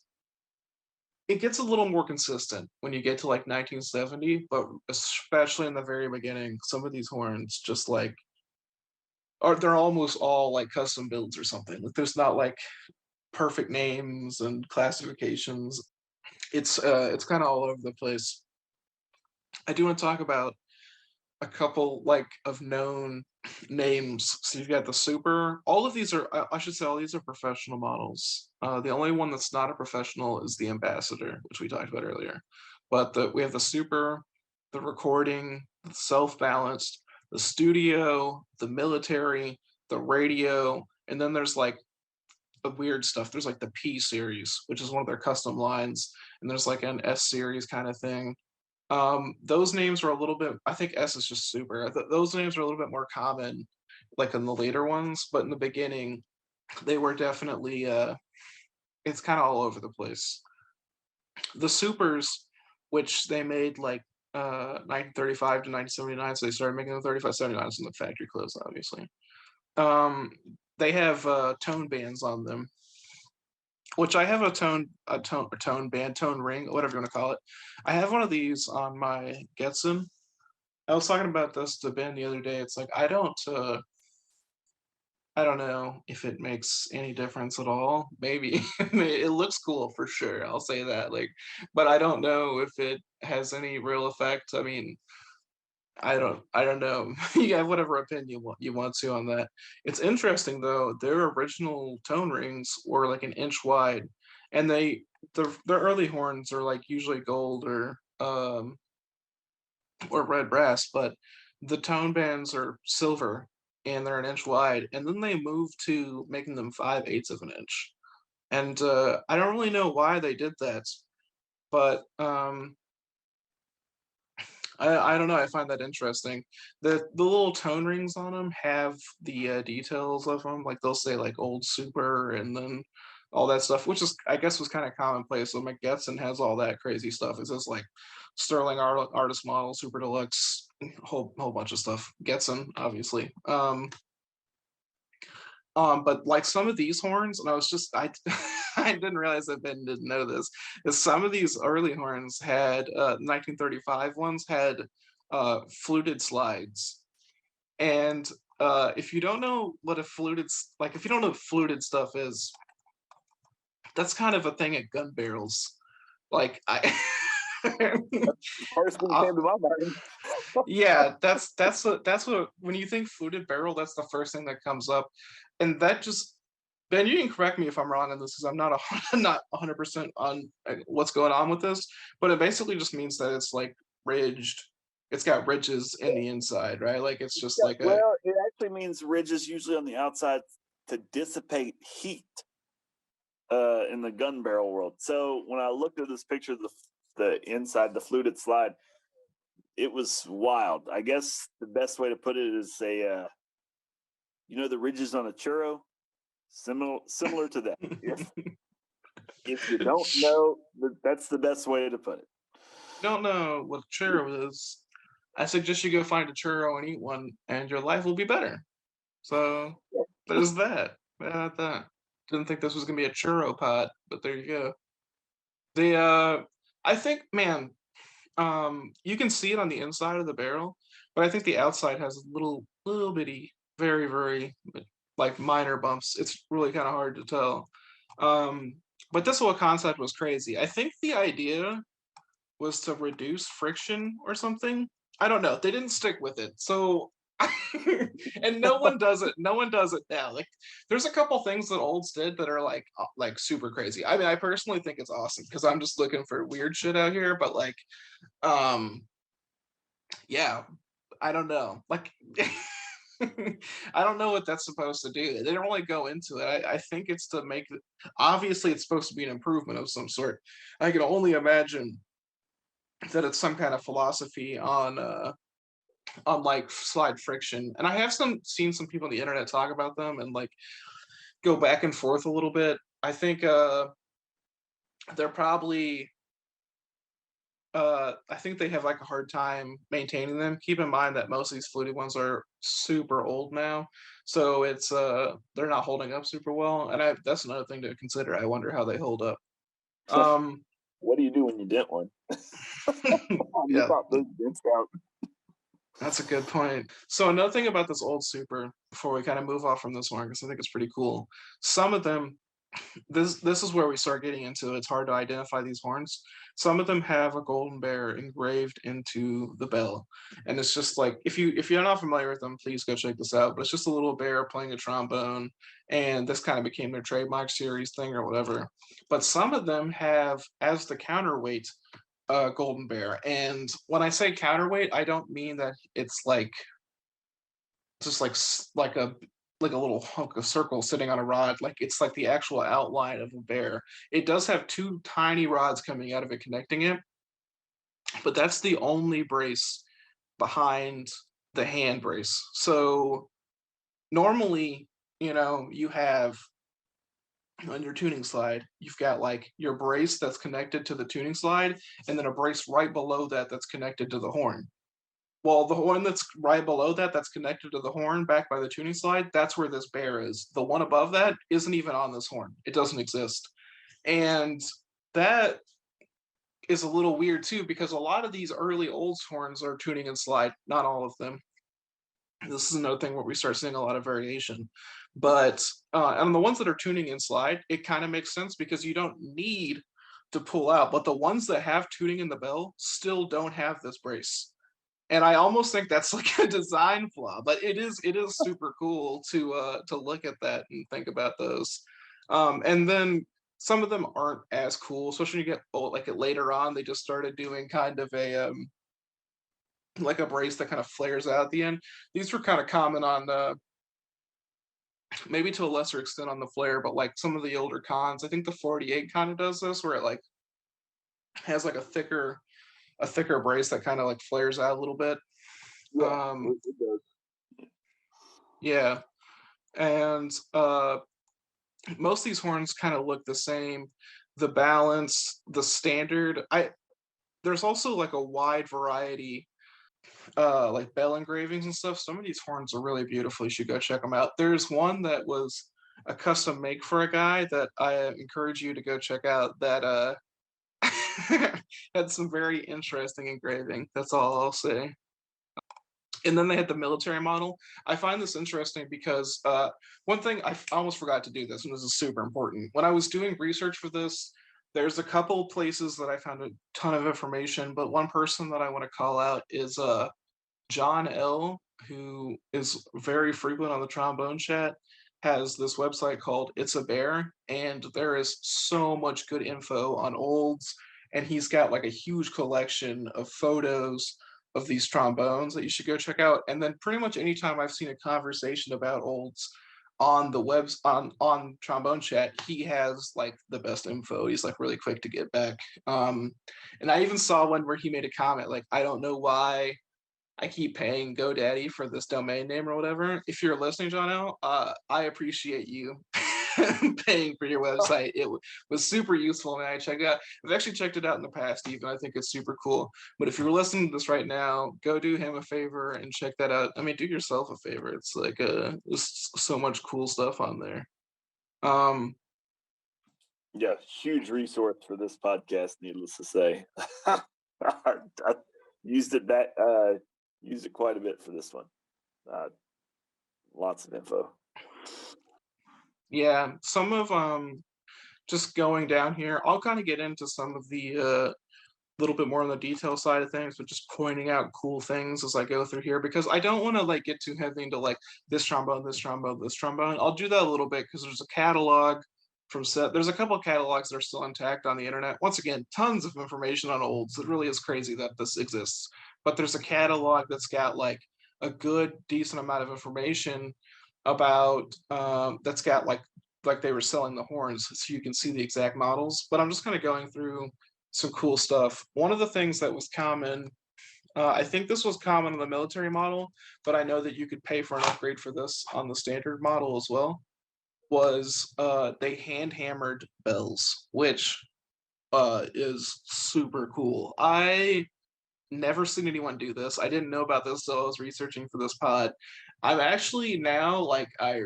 it gets a little more consistent when you get to like 1970, but especially in the very beginning, some of these horns just like are they're almost all like custom builds or something. Like there's not like perfect names and classifications. It's kind of all over the place. I do want to talk about a couple like of known names. So you've got the Super. All of these are, I should say, all these are professional models. The only one that's not a professional is the Ambassador, which we talked about earlier. But we have the Super, the Recording, the Self Balanced, the Studio, the Military, the Radio, and then there's like the weird stuff. There's like the P series, which is one of their custom lines, and there's like an S series kind of thing. Those names are a little bit. I think S is just super. Those names are a little bit more common, like in the later ones, but in the beginning, they were definitely. It's kind of all over the place. The supers, which they made like 1935 to 1979, so they started making the 35 79s when the factory closed, obviously. Um, they have tone bands on them, which I have a tone band, tone ring, whatever you want to call it. I have one of these on my Getson. I was talking about this to Ben the other day. It's like I don't know if it makes any difference at all. Maybe it looks cool for sure. I'll say that. Like, but I don't know if it has any real effect. I mean, I don't know. You have whatever opinion you want to on that. It's interesting though. Their original tone rings were like an inch wide, and their early horns are like usually gold or red brass, but the tone bands are silver and they're an inch wide. And then they moved to making them 5/8 of an inch. And I don't really know why they did that, but I don't know. I find that interesting. The little tone rings on them have the details of them. Like they'll say like old super and then all that stuff, which is I guess was kind of commonplace. So McGetson has all that crazy stuff. It's just like Sterling artist model, super deluxe, whole bunch of stuff. Getson, obviously. But like some of these horns, and I was just I I didn't realize that Ben didn't know this. Is some of these early horns had 1935 ones had fluted slides, and if you don't know what a like, if you don't know what fluted stuff is, that's kind of a thing at gun barrels. Like I. First thing uh, came to my mind. yeah, that's what when you think fluted barrel, that's the first thing that comes up, and that just Ben, you can correct me if I'm wrong on this because I'm not not 100% on what's going on with this, but it basically just means that it's like ridged. It's got ridges in the inside, right? Like it's just Yeah, like a well, it actually means ridges usually on the outside to dissipate heat in the gun barrel world. So when I looked at this picture of the inside, the fluted slide, it was wild. I guess the best way to put it is say, the ridges on a churro, similar to that. If you don't know, that's the best way to put it. don't know what a churro is. I suggest you go find a churro and eat one, and your life will be better. So there's that. That. Didn't think this was gonna be a churro pot, but there you go. The I think, man, you can see it on the inside of the barrel, but I think the outside has a little bitty, very, very, like, minor bumps. It's really kinda hard to tell. But this whole concept was crazy. I think the idea was to reduce friction or something. I don't know. They didn't stick with it. So and no one does it now. Like there's a couple things that Olds did that are like super crazy. I mean, I personally think it's awesome because I'm just looking for weird shit out here, but like um yeah, I don't know. Like I don't know what that's supposed to do. They don't really go into it. I think it's to make it obviously it's supposed to be an improvement of some sort. I can only imagine that it's some kind of philosophy on like slide friction. And I have seen some people on the internet talk about them and like go back and forth a little bit. I think they're probably I think they have like a hard time maintaining them. Keep in mind that most of these fluted ones are super old now. So it's they're not holding up super well. And that's another thing to consider. I wonder how they hold up. Um What do you do when you dent one? You yeah, pop those dents out. that's a good point. So another thing about this old super, before we kind of move off from this one, because I think it's pretty cool. Some of them, this is where we start getting into it's hard to identify these horns. Some of them have a golden bear engraved into the bell, and it's just like if you're not familiar with them, please go check this out. But it's just a little bear playing a trombone, and this kind of became their trademark series thing or whatever. But some of them have as the counterweight golden bear. And when I say counterweight, I don't mean that it's like just like a little hunk of circle sitting on a rod. Like it's like the actual outline of a bear. It does have two tiny rods coming out of it connecting it, but that's the only brace behind the hand brace. So normally, you have on your tuning slide, you've got like your brace that's connected to the tuning slide, and then a brace right below that that's connected to the horn. Well, the one that's right below that, that's connected to the horn back by the tuning slide, that's where this bear is. The one above that isn't even on this horn. It doesn't exist. And that is a little weird too, because a lot of these early Olds horns are tuning and slide, not all of them. This is another thing where we start seeing a lot of variation. But on the ones that are tuning and slide, it kind of makes sense because you don't need to pull out. But the ones that have tuning in the bell still don't have this brace, and I almost think that's like a design flaw, but it is super cool to look at that and think about those. And then some of them aren't as cool, especially when you get old, like later on, they just started doing kind of a like a brace that kind of flares out at the end. These were kind of common on maybe to a lesser extent on the flare, but like some of the older cons, I think the 48 kind of does this where it like has like a thicker brace that kind of like flares out a little bit. Yeah, Um, it does. yeah, and most of these horns kind of look the same. The balance, the standard. There's also like a wide variety, like bell engravings and stuff. Some of these horns are really beautiful. You should go check them out. There's one that was a custom make for a guy that I encourage you to go check out. That had some very interesting engraving. That's all I'll say. And then they had the military model. I find this interesting because one thing I almost forgot to do this, and this is super important. When I was doing research for this, there's a couple places that I found a ton of information, but one person that I want to call out is John L, who is very frequent on the trombone chat, has this website called It's a Bear, and there is so much good info on olds, and he's got like a huge collection of photos of these trombones that you should go check out. And then pretty much anytime I've seen a conversation about olds on the webs on trombone chat, he has like the best info. He's like really quick to get back. And I even saw one where he made a comment like, I don't know why I keep paying GoDaddy for this domain name or whatever. If you're listening, John L, I appreciate you paying for your website. It was super useful, and I checked it out. I've actually checked it out in the past, even. I think it's super cool. But if you're listening to this right now, go do him a favor and check that out. I mean, do yourself a favor. It's like there's so much cool stuff on there. Um, Yeah, huge resource for this podcast, needless to say. I used it back Used it quite a bit for this one. Lots of info. Yeah, some of just going down here, I'll kind of get into some of the little bit more on the detail side of things, but just pointing out cool things as I go through here because I don't want to like get too heavy into like this trombone, this trombone, this trombone. I'll do that a little bit because there's a catalog from set. There's a couple of catalogs that are still intact on the internet. Once again, tons of information on olds. It really is crazy that this exists. But there's a catalog that's got like a good, decent amount of information about that's got like they were selling the horns, so you can see the exact models. But I'm just kind of going through some cool stuff. One of the things that was common, I think this was common in the military model, but I know that you could pay for an upgrade for this on the standard model as well, was they hand hammered bells, which is super cool. I never seen anyone do this. I didn't know about this until I was researching for this pod. I'm actually now like I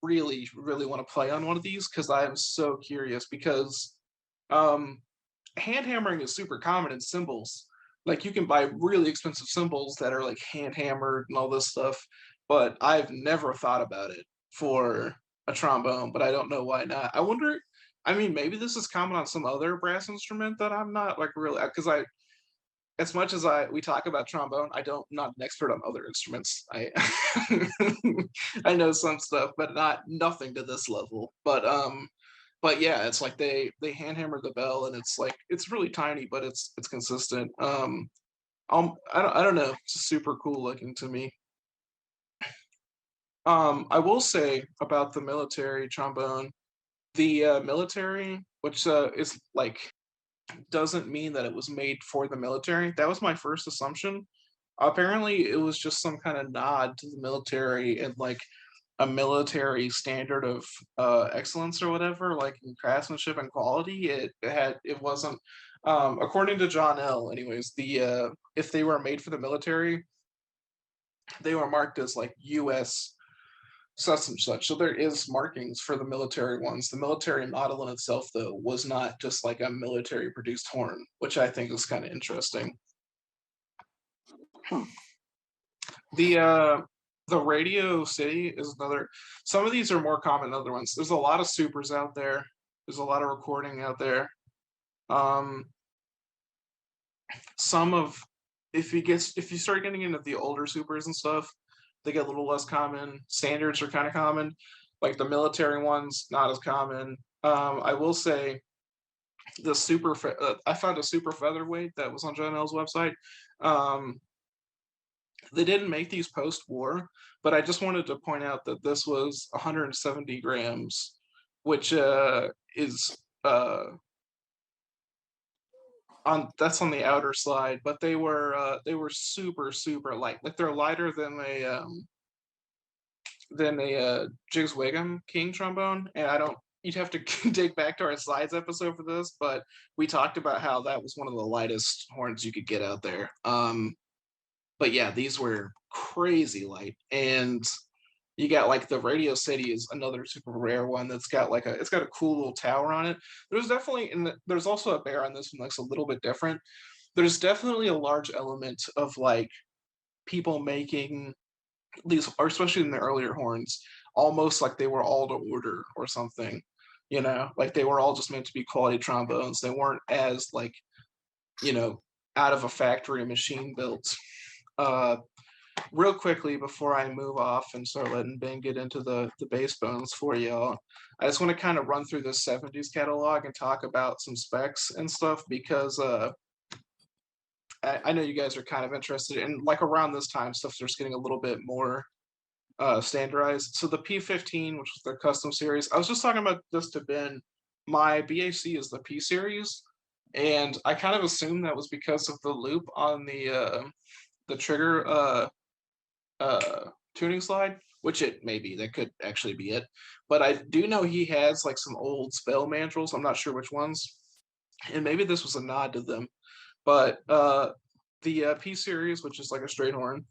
really, really want to play on one of these because I'm so curious because hand hammering is super common in cymbals. Like you can buy really expensive cymbals that are like hand hammered and all this stuff, but I've never thought about it for a trombone, but I don't know why not. I wonder, I mean, maybe this is common on some other brass instrument that I'm not like really, because I, as much as we talk about trombone, I don't, not an expert on other instruments. I I know some stuff, but not nothing to this level. But yeah, it's like they hand hammer the bell, and it's like it's really tiny, but it's consistent. I don't know, it's super cool looking to me. I will say about the military trombone, the military, which is like doesn't mean that it was made for the military. That was my first assumption. Apparently, it was just some kind of nod to the military and like a military standard of excellence or whatever, like in craftsmanship and quality. It wasn't according to John L. Anyways, the if they were made for the military, they were marked as like U.S. such and such. So there is markings for the military ones. The military model in itself, though, was not just like a military produced horn, which I think is kind of interesting. The Radio City is another. Some of these are more common than other ones. There's a lot of supers out there. There's a lot of recording out there. Um, some of if you start getting into the older supers and stuff, they get a little less common. Standards are kind of common, like the military ones, not as common. I will say I found a super featherweight that was on John L's website. Um, they didn't make these post-war, but I just wanted to point out that this was 170 grams, which is on that's on the outer slide, but they were super light. Like they're lighter than a Jigs Wiggum King trombone, and I don't. You'd have to dig back to our slides episode for this, but we talked about how that was one of the lightest horns you could get out there. But yeah, these were crazy light, and you got like the Radio City is another super rare one that's got like it's got a cool little tower on it. There's definitely there's also a bear on this one that's a little bit different. There's definitely a large element of like people making these, or especially in the earlier horns, almost like they were all to order or something. You know, like they were all just meant to be quality trombones. They weren't as like, you know, out of a factory machine built. Uh, Real quickly before I move off and start letting Ben get into the bass bones for y'all, I just want to kind of run through the 70s catalog and talk about some specs and stuff because I know you guys are kind of interested in like around this time stuff starts getting a little bit more standardized. So the P15, which was their custom series, I was just talking about this to Ben. My BAC is the P series, and I kind of assumed that was because of the loop on the trigger tuning slide, which it may be. That could actually be it. But I do know he has like some old spell mandrels. I'm not sure which ones, and maybe this was a nod to them. But the P series, which is like a straight horn,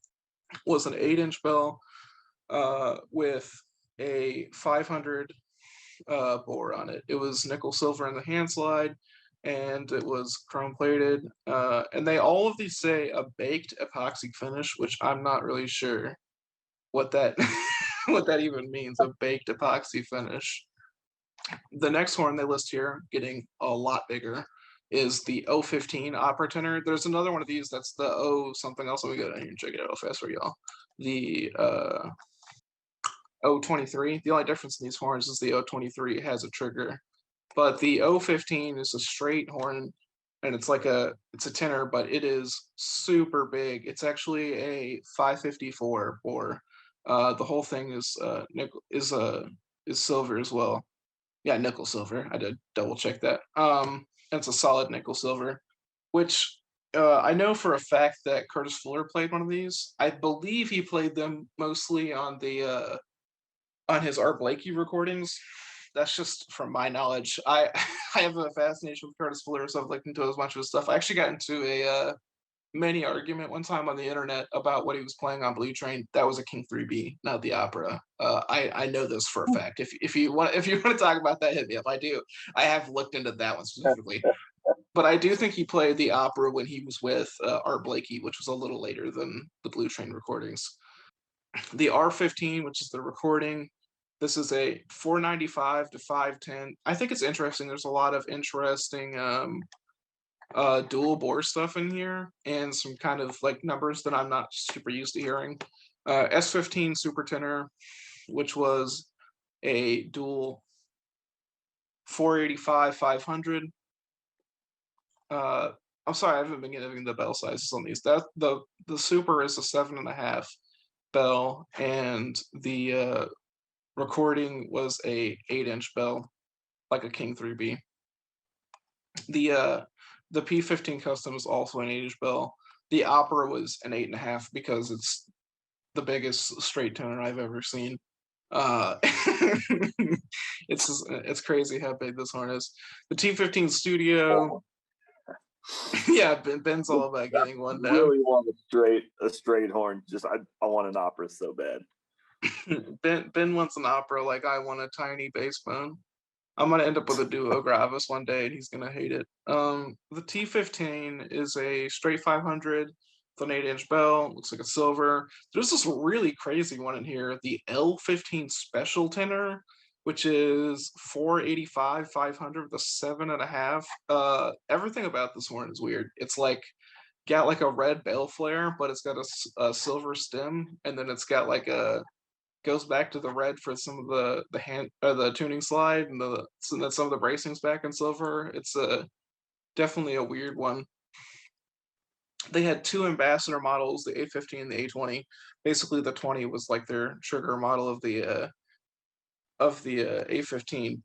was an 8-inch bell with a 500 bore on it. It was nickel silver in the hand slide. and it was chrome plated. And they all of these say a baked epoxy finish, which I'm not really sure what that what that even means. A baked epoxy finish. The next horn they list here, getting a lot bigger, is the 015 opera tenor. There's another one of these that's the O something else. Let me go down here and check it out real fast for y'all. The 023. The only difference in these horns is the 023 has a trigger, but the 015 is a straight horn, and it's a tenor, but it is super big. It's actually a 554 bore. The whole thing is nickel is silver as well. Yeah, nickel silver. I did double check that. It's a solid nickel silver, which I know for a fact that Curtis Fuller played one of these. I believe he played them mostly on his Art Blakey recordings. That's just from my knowledge. I I have a fascination with Curtis Fuller, so I've looked into a bunch of his stuff. I actually got into a mini argument one time on the internet about what he was playing on Blue Train. That was a King 3B, not the opera. I know this for a fact. If you want to talk about that, hit me up. I do. I have looked into that one specifically, but I do think he played the opera when he was with Art Blakey, which was a little later than the Blue Train recordings. The R15, which is the recording. This is a 495 to 510. I think it's interesting. There's a lot of interesting dual bore stuff in here and some kind of like numbers that I'm not super used to hearing. S15 super tenor, which was a dual 485 500. I'm sorry, I haven't been giving the bell sizes on these. That the super is a 7.5 bell, and the recording was a 8-inch bell, like a King 3B. The P15 custom is also an 8-inch bell. The opera was an 8.5 because it's the biggest straight tenor I've ever seen. It's crazy how big this horn is. The T15 Studio, yeah, Ben's all about getting one I now. really want a straight horn. Just I want an opera so bad. Ben wants an opera like I want a tiny bass bone. I'm gonna end up with a duo gravis one day, and he's gonna hate it. The T15 is a straight 500 with an 8-inch bell. Looks like a silver. There's this really crazy one in here, the L15 special tenor, which is 485 500 with a 7.5. Everything about this horn is weird. It's like got like a red bell flare, but it's got a silver stem, and then it's got like a goes back to the red for some of the hand the tuning slide, and some of the bracing's back in silver. It's definitely a weird one. They had two ambassador models, the A15 and the A20. Basically, the 20 was like their trigger model of the A15.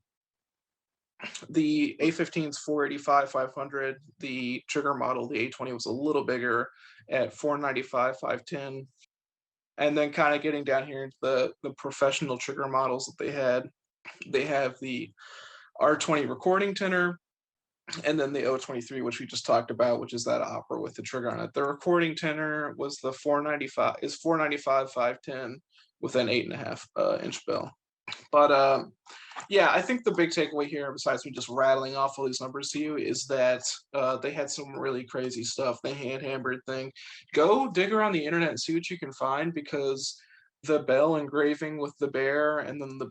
The A15's 485 500. The trigger model, the A20, was a little bigger at 495 510. And then kind of getting down here into the professional trigger models that they had. They have the R20 recording tenor, and then the O23, which we just talked about, which is that opera with the trigger on it. The recording tenor was the 495 510 with an 8.5 inch bell. But yeah, I think the big takeaway here, besides me just rattling off all these numbers to you, is that they had some really crazy stuff. The hand hammered thing. Go dig around the internet and see what you can find, because the bell engraving with the bear, and then the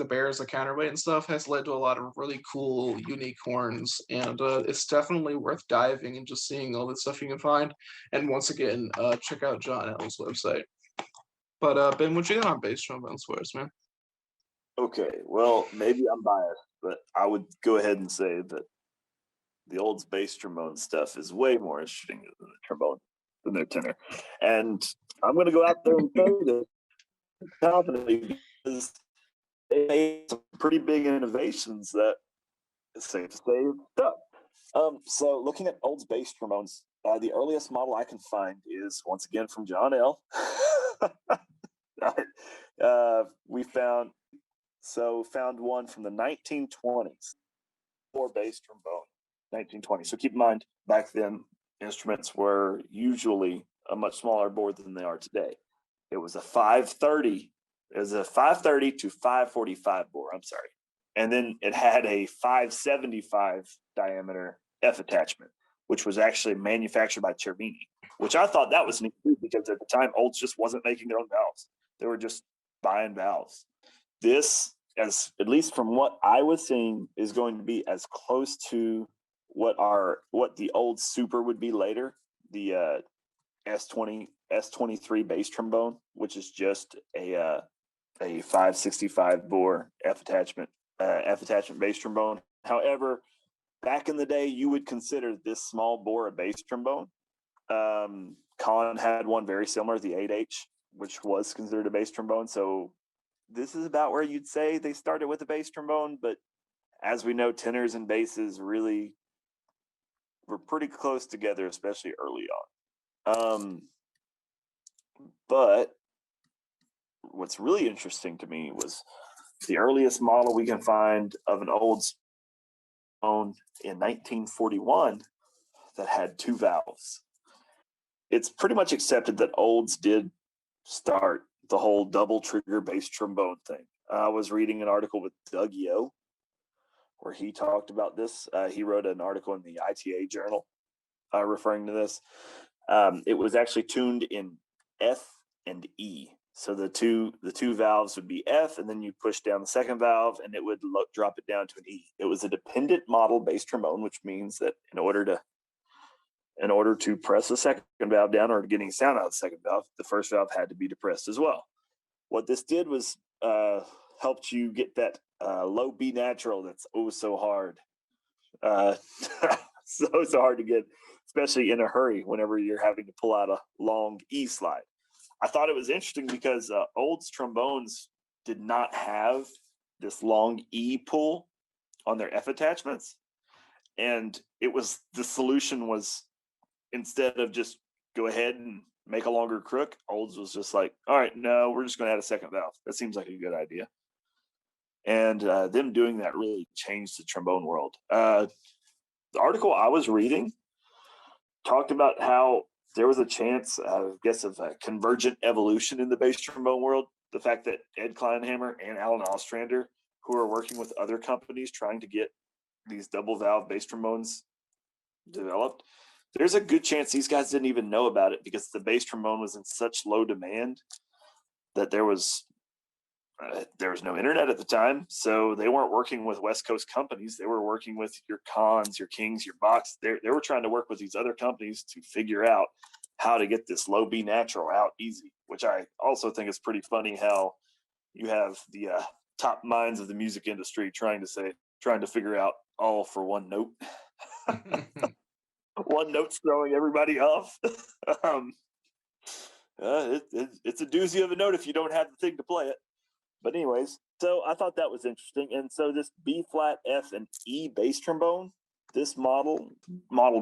bear as a counterweight and stuff, has led to a lot of really cool, unique horns. And it's definitely worth diving and just seeing all the stuff you can find. And once again, check out John L's website. But Ben, what you got on bass trombones for us, man? Okay, well, maybe I'm biased, but I would go ahead and say that the old bass trombone stuff is way more interesting than the trombone, than their tenor. And I'm going to go out there and say that confidently, because they made some pretty big innovations that it's safe to say stuck. So looking at Olds bass trombones, the earliest model I can find is once again from John L. We found one from the 1920s for bass trombone, 1920. So keep in mind, back then instruments were usually a much smaller board than they are today. It was a 530. It was a 530 to 545 bore. I'm sorry, And then it had a 575 diameter F attachment, which was actually manufactured by Cervini, which I thought that was neat too, because at the time, Olds just wasn't making their own valves. They were just buying valves. This, as at least from what I was seeing, is going to be as close to what the old Super would be later, the S23 bass trombone, which is just a 565 bore F attachment bass trombone. However, back in the day, you would consider this small bore a bass trombone. Colin had one very similar, the 8H, which was considered a bass trombone. So this is about where you'd say they started with a bass trombone, but as we know, tenors and basses really were pretty close together, especially early on. But what's really interesting to me was the earliest model we can find of an Olds in 1941 that had two valves. It's pretty much accepted that Olds did start the whole double trigger bass trombone thing. I was reading an article with Doug Yo where he talked about this. He wrote an article in the ITA journal referring to this. It was actually tuned in F and E. So the two valves would be F, and then you push down the second valve, and it would drop it down to an E. It was a dependent model bass trombone, which means that in order to press the second valve down or getting sound out of the second valve, the first valve had to be depressed as well. What this did was helped you get that low B natural that's so hard. So hard to get, especially in a hurry whenever you're having to pull out a long E slide. I thought it was interesting because Olds trombones did not have this long E pull on their F attachments. And the solution was, instead of just go ahead and make a longer crook, Olds was just like, all right, no, we're just going to add a second valve. That seems like a good idea. And them doing that really changed the trombone world. The article I was reading talked about how there was a chance, I guess, of a convergent evolution in the bass trombone world. The fact that Ed Kleinhammer and Alan Ostrander, who are working with other companies trying to get these double valve bass trombones developed, there's a good chance these guys didn't even know about it because the bass trombone was in such low demand that there was no internet at the time. So they weren't working with West Coast companies. They were working with your Kahns, your Kings, your Bachs. They were trying to work with these other companies to figure out how to get this low B natural out easy, which I also think is pretty funny how you have the top minds of the music industry trying to figure out all for one note. One note's throwing everybody off. It's a doozy of a note if you don't have the thing to play it. But anyways, so I thought that was interesting. And so this B flat, F, and E bass trombone, this model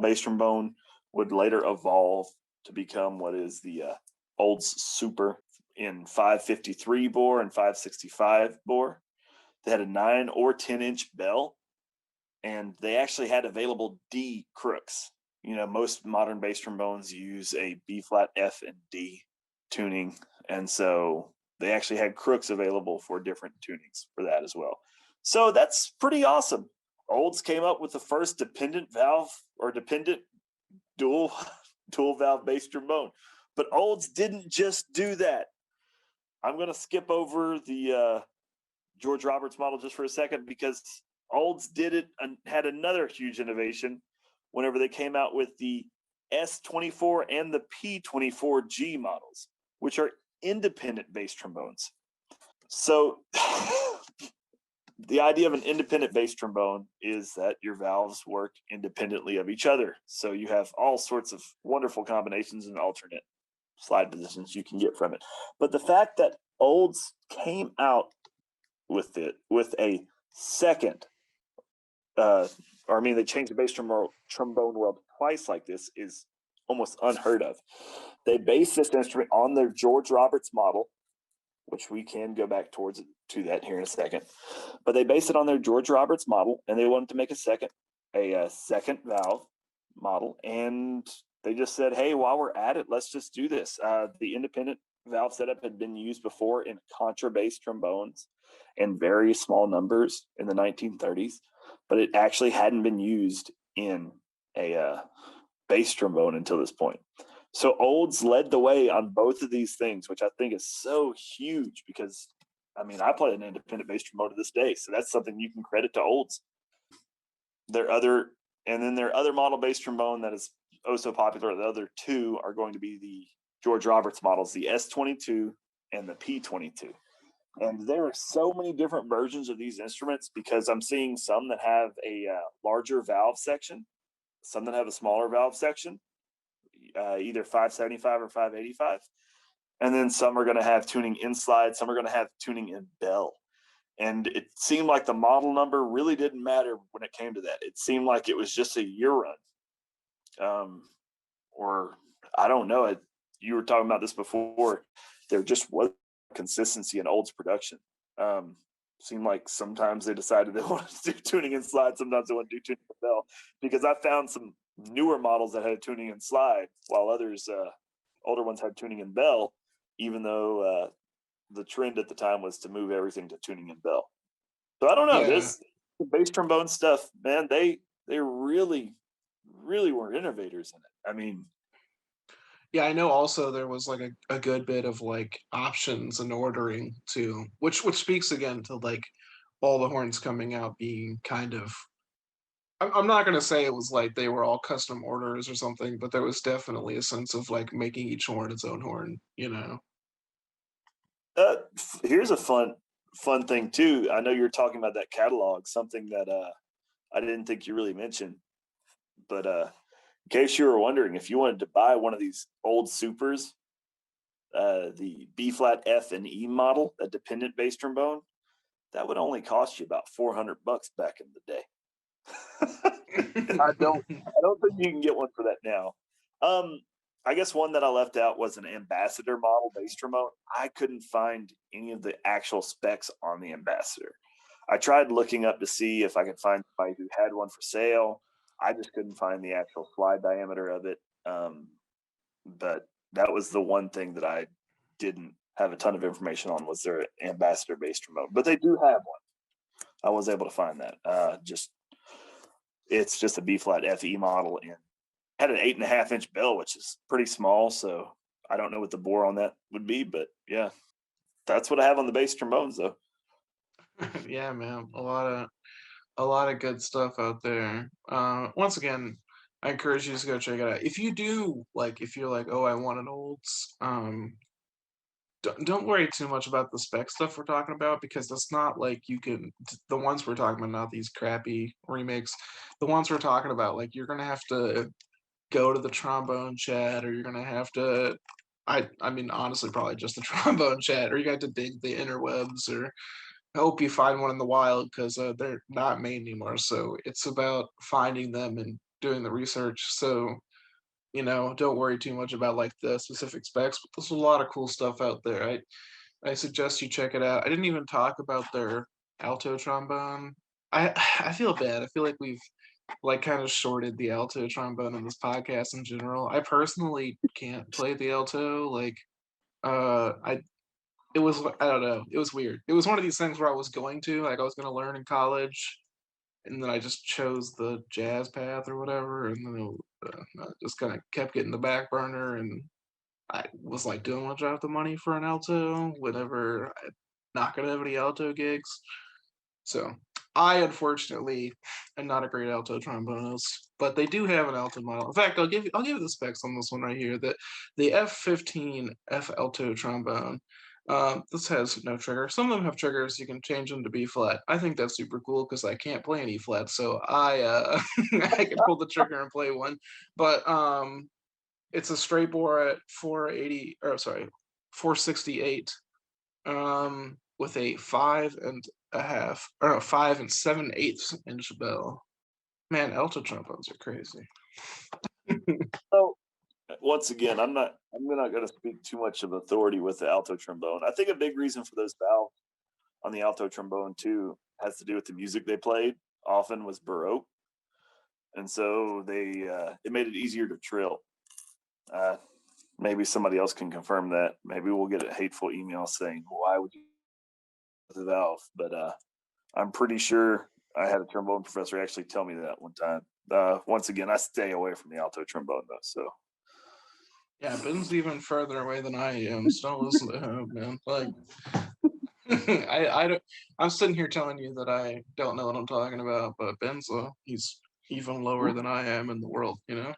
bass trombone would later evolve to become what is the Olds Super in 553 bore and 565 bore. They had a 9 or 10-inch bell, and they actually had available D crooks. You know, most modern bass trombones use a B flat, F, and D tuning. And so they actually had crooks available for different tunings for that as well. So that's pretty awesome. Olds came up with the first dependent valve or dependent dual valve bass trombone. But Olds didn't just do that. I'm going to skip over the George Roberts model just for a second because Olds did it and had another huge innovation whenever they came out with the S24 and the P24G models, which are independent bass trombones. So the idea of an independent bass trombone is that your valves work independently of each other. So you have all sorts of wonderful combinations and alternate slide positions you can get from it. But the fact that Olds came out with a second, they changed the bass trombone world twice like this is almost unheard of. They based this instrument on their George Roberts model, which we can go back to that here in a second. But they based it on their George Roberts model, and they wanted to make a second valve model. And they just said, hey, while we're at it, let's just do this. The independent valve setup had been used before in contrabass trombones in very small numbers in the 1930s, but it actually hadn't been used in a bass trombone until this point. So Olds led the way on both of these things, which I think is so huge because, I mean, I play an independent bass trombone to this day, so that's something you can credit to Olds. Their other model bass trombone that is oh so popular. The other two are going to be the George Roberts models, the S22 and the P22. And there are so many different versions of these instruments because I'm seeing some that have a larger valve section, some that have a smaller valve section, either 575 or 585. And then some are going to have tuning in slide, some are going to have tuning in bell. And it seemed like the model number really didn't matter when it came to that. It seemed like it was just a year run. Or I don't know. You were talking about this before. There just was consistency in Olds production. Seemed like sometimes they decided they wanted to do tuning in slide. Sometimes they want to do tuning in bell. Because I found some newer models that had tuning in slide, while others, older ones, had tuning in bell, even though the trend at the time was to move everything to tuning in bell. So I don't know. Yeah. This bass trombone stuff, man, they really, really were innovators in it. I mean, Yeah, I know also there was like a good bit of like options and ordering too, which speaks again to like all the horns coming out being kind of I'm not gonna say it was like they were all custom orders or something, but there was definitely a sense of like making each horn its own horn, you know. here's a fun thing too. I know you're talking about that catalog, something that I didn't think you really mentioned, but in case you were wondering, if you wanted to buy one of these old supers, the B flat F and E model, a dependent bass trombone, that would only cost you about $400 back in the day. I don't think you can get one for that now. I guess one that I left out was an Ambassador model bass trombone. I couldn't find any of the actual specs on the Ambassador. I tried looking up to see if I could find somebody who had one for sale. I just couldn't find the actual slide diameter of it. But that was the one thing that I didn't have a ton of information on, was their Ambassador bass trombone. But they do have one. I was able to find that. It's just a B flat FE model and had an 8.5-inch bell, which is pretty small. So I don't know what the bore on that would be, but yeah, that's what I have on the bass trombones though. Yeah, man, a lot of good stuff out there. Once again, I encourage you to go check it out. If you do like, if you're like, oh, I want an Olds, don't worry too much about the spec stuff we're talking about because that's not like you can the ones we're talking about, not these crappy remakes. The ones we're talking about, like you're gonna have to go to the trombone chat, or you're gonna have to. I mean, honestly, probably just the trombone chat, or you got to dig the interwebs, or I hope you find one in the wild because they're not made anymore. So it's about finding them and doing the research. So don't worry too much about like the specific specs, but there's a lot of cool stuff out there. I suggest you check it out. I didn't even talk about their alto trombone. I feel bad. I feel like we've like kind of shorted the alto trombone in this podcast in general. I personally can't play the alto. Like I it was I don't know. It was weird. It was one of these things where I was going to like I was going to learn in college, and then I just chose the jazz path or whatever, and then I just kind of kept getting the back burner, and I was like, do I want to drop the money for an alto whenever I'm not gonna have any alto gigs? So I unfortunately am not a great alto trombonist, but they do have an alto model. In fact, I'll give you the specs on this one right here. The F15 F alto trombone. This has no trigger. Some of them have triggers. You can change them to B flat. I think that's super cool because I can't play any flat, so I I can pull the trigger and play one. But it's a straight bore at 480, or sorry, 468, with a 5.5, or no, 5 7/8 inch bell. Man, alto trombones are crazy. So once again, I'm not going to speak too much of authority with the alto trombone. I think a big reason for those valves on the alto trombone too has to do with the music they played. Often was Baroque, and so they it made it easier to trill. maybe somebody else can confirm that. Maybe we'll get a hateful email saying, "Why would you use the valve?" But I'm pretty sure I had a trombone professor actually tell me that one time. Once again, I stay away from the alto trombone though. So Yeah, Ben's even further away than I am. So don't listen to him, man. Like, I don't. I'm sitting here telling you that I don't know what I'm talking about, but Ben's he's even lower than I am in the world. You know.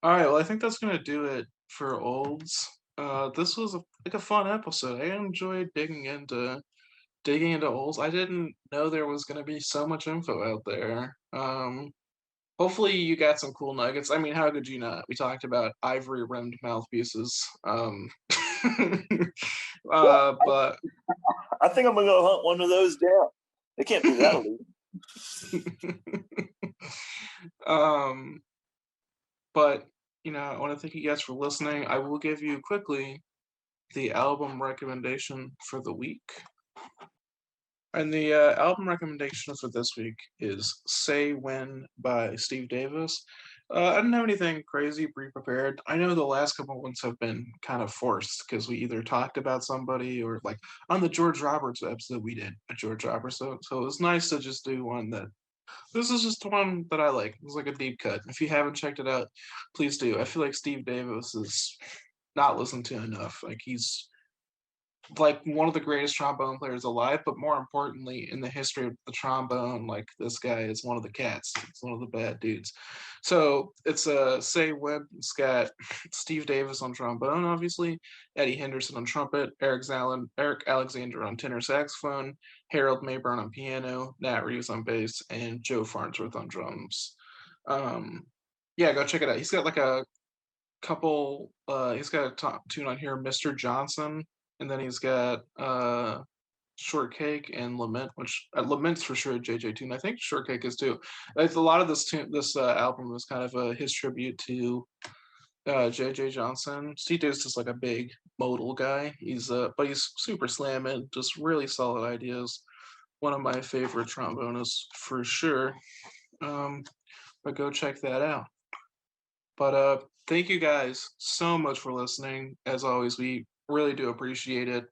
All right. Well, I think that's gonna do it for olds. This was like a fun episode. I enjoyed digging into olds. I didn't know there was gonna be so much info out there. Hopefully you got some cool nuggets. I mean, how could you not? We talked about ivory rimmed mouthpieces. yeah, But I think I'm gonna go hunt one of those down. They can't be that elite. um, but I want to thank you guys for listening. I will give you quickly the album recommendation for the week. And the album recommendation for this week is Say When by Steve Davis. I didn't have anything crazy pre-prepared. I know the last couple ones have been kind of forced because we either talked about somebody or like on the George Roberts episode, we did a George Roberts episode. So it was nice to just do one that this is just one that I like. It was like a deep cut. If you haven't checked it out, please do. I feel like Steve Davis is not listened to enough. Like he's like one of the greatest trombone players alive, but more importantly, in the history of the trombone, like this guy is one of the cats. It's one of the bad dudes. So it's a Say Webb. It's got Steve Davis on trombone, obviously, Eddie Henderson on trumpet, Eric Alexander on tenor saxophone, Harold Mayburn on piano, Nat Reeves on bass, and Joe Farnsworth on drums. Yeah, go check it out. He's got like a couple. He's got a top tune on here, Mr. Johnson, and then he's got Shortcake and Lament, which Lament's for sure a JJ tune. I think Shortcake is too. Like, a lot of this album is kind of his tribute to JJ Johnson. Steve Davis is like a big modal guy. But he's super slamming, just really solid ideas. One of my favorite trombonists for sure. But go check that out. But thank you guys so much for listening. As always, we really do appreciate it.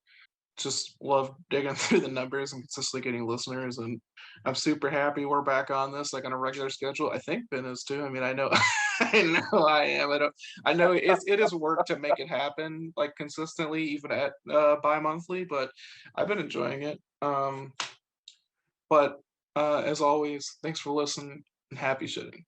Just love digging through the numbers and consistently getting listeners, and I'm super happy we're back on this like on a regular schedule. I think Ben is too. I mean, I know, I know I am. I know it is work to make it happen like consistently, even at bi-monthly. But I've been enjoying it. But as always, thanks for listening and happy shitting.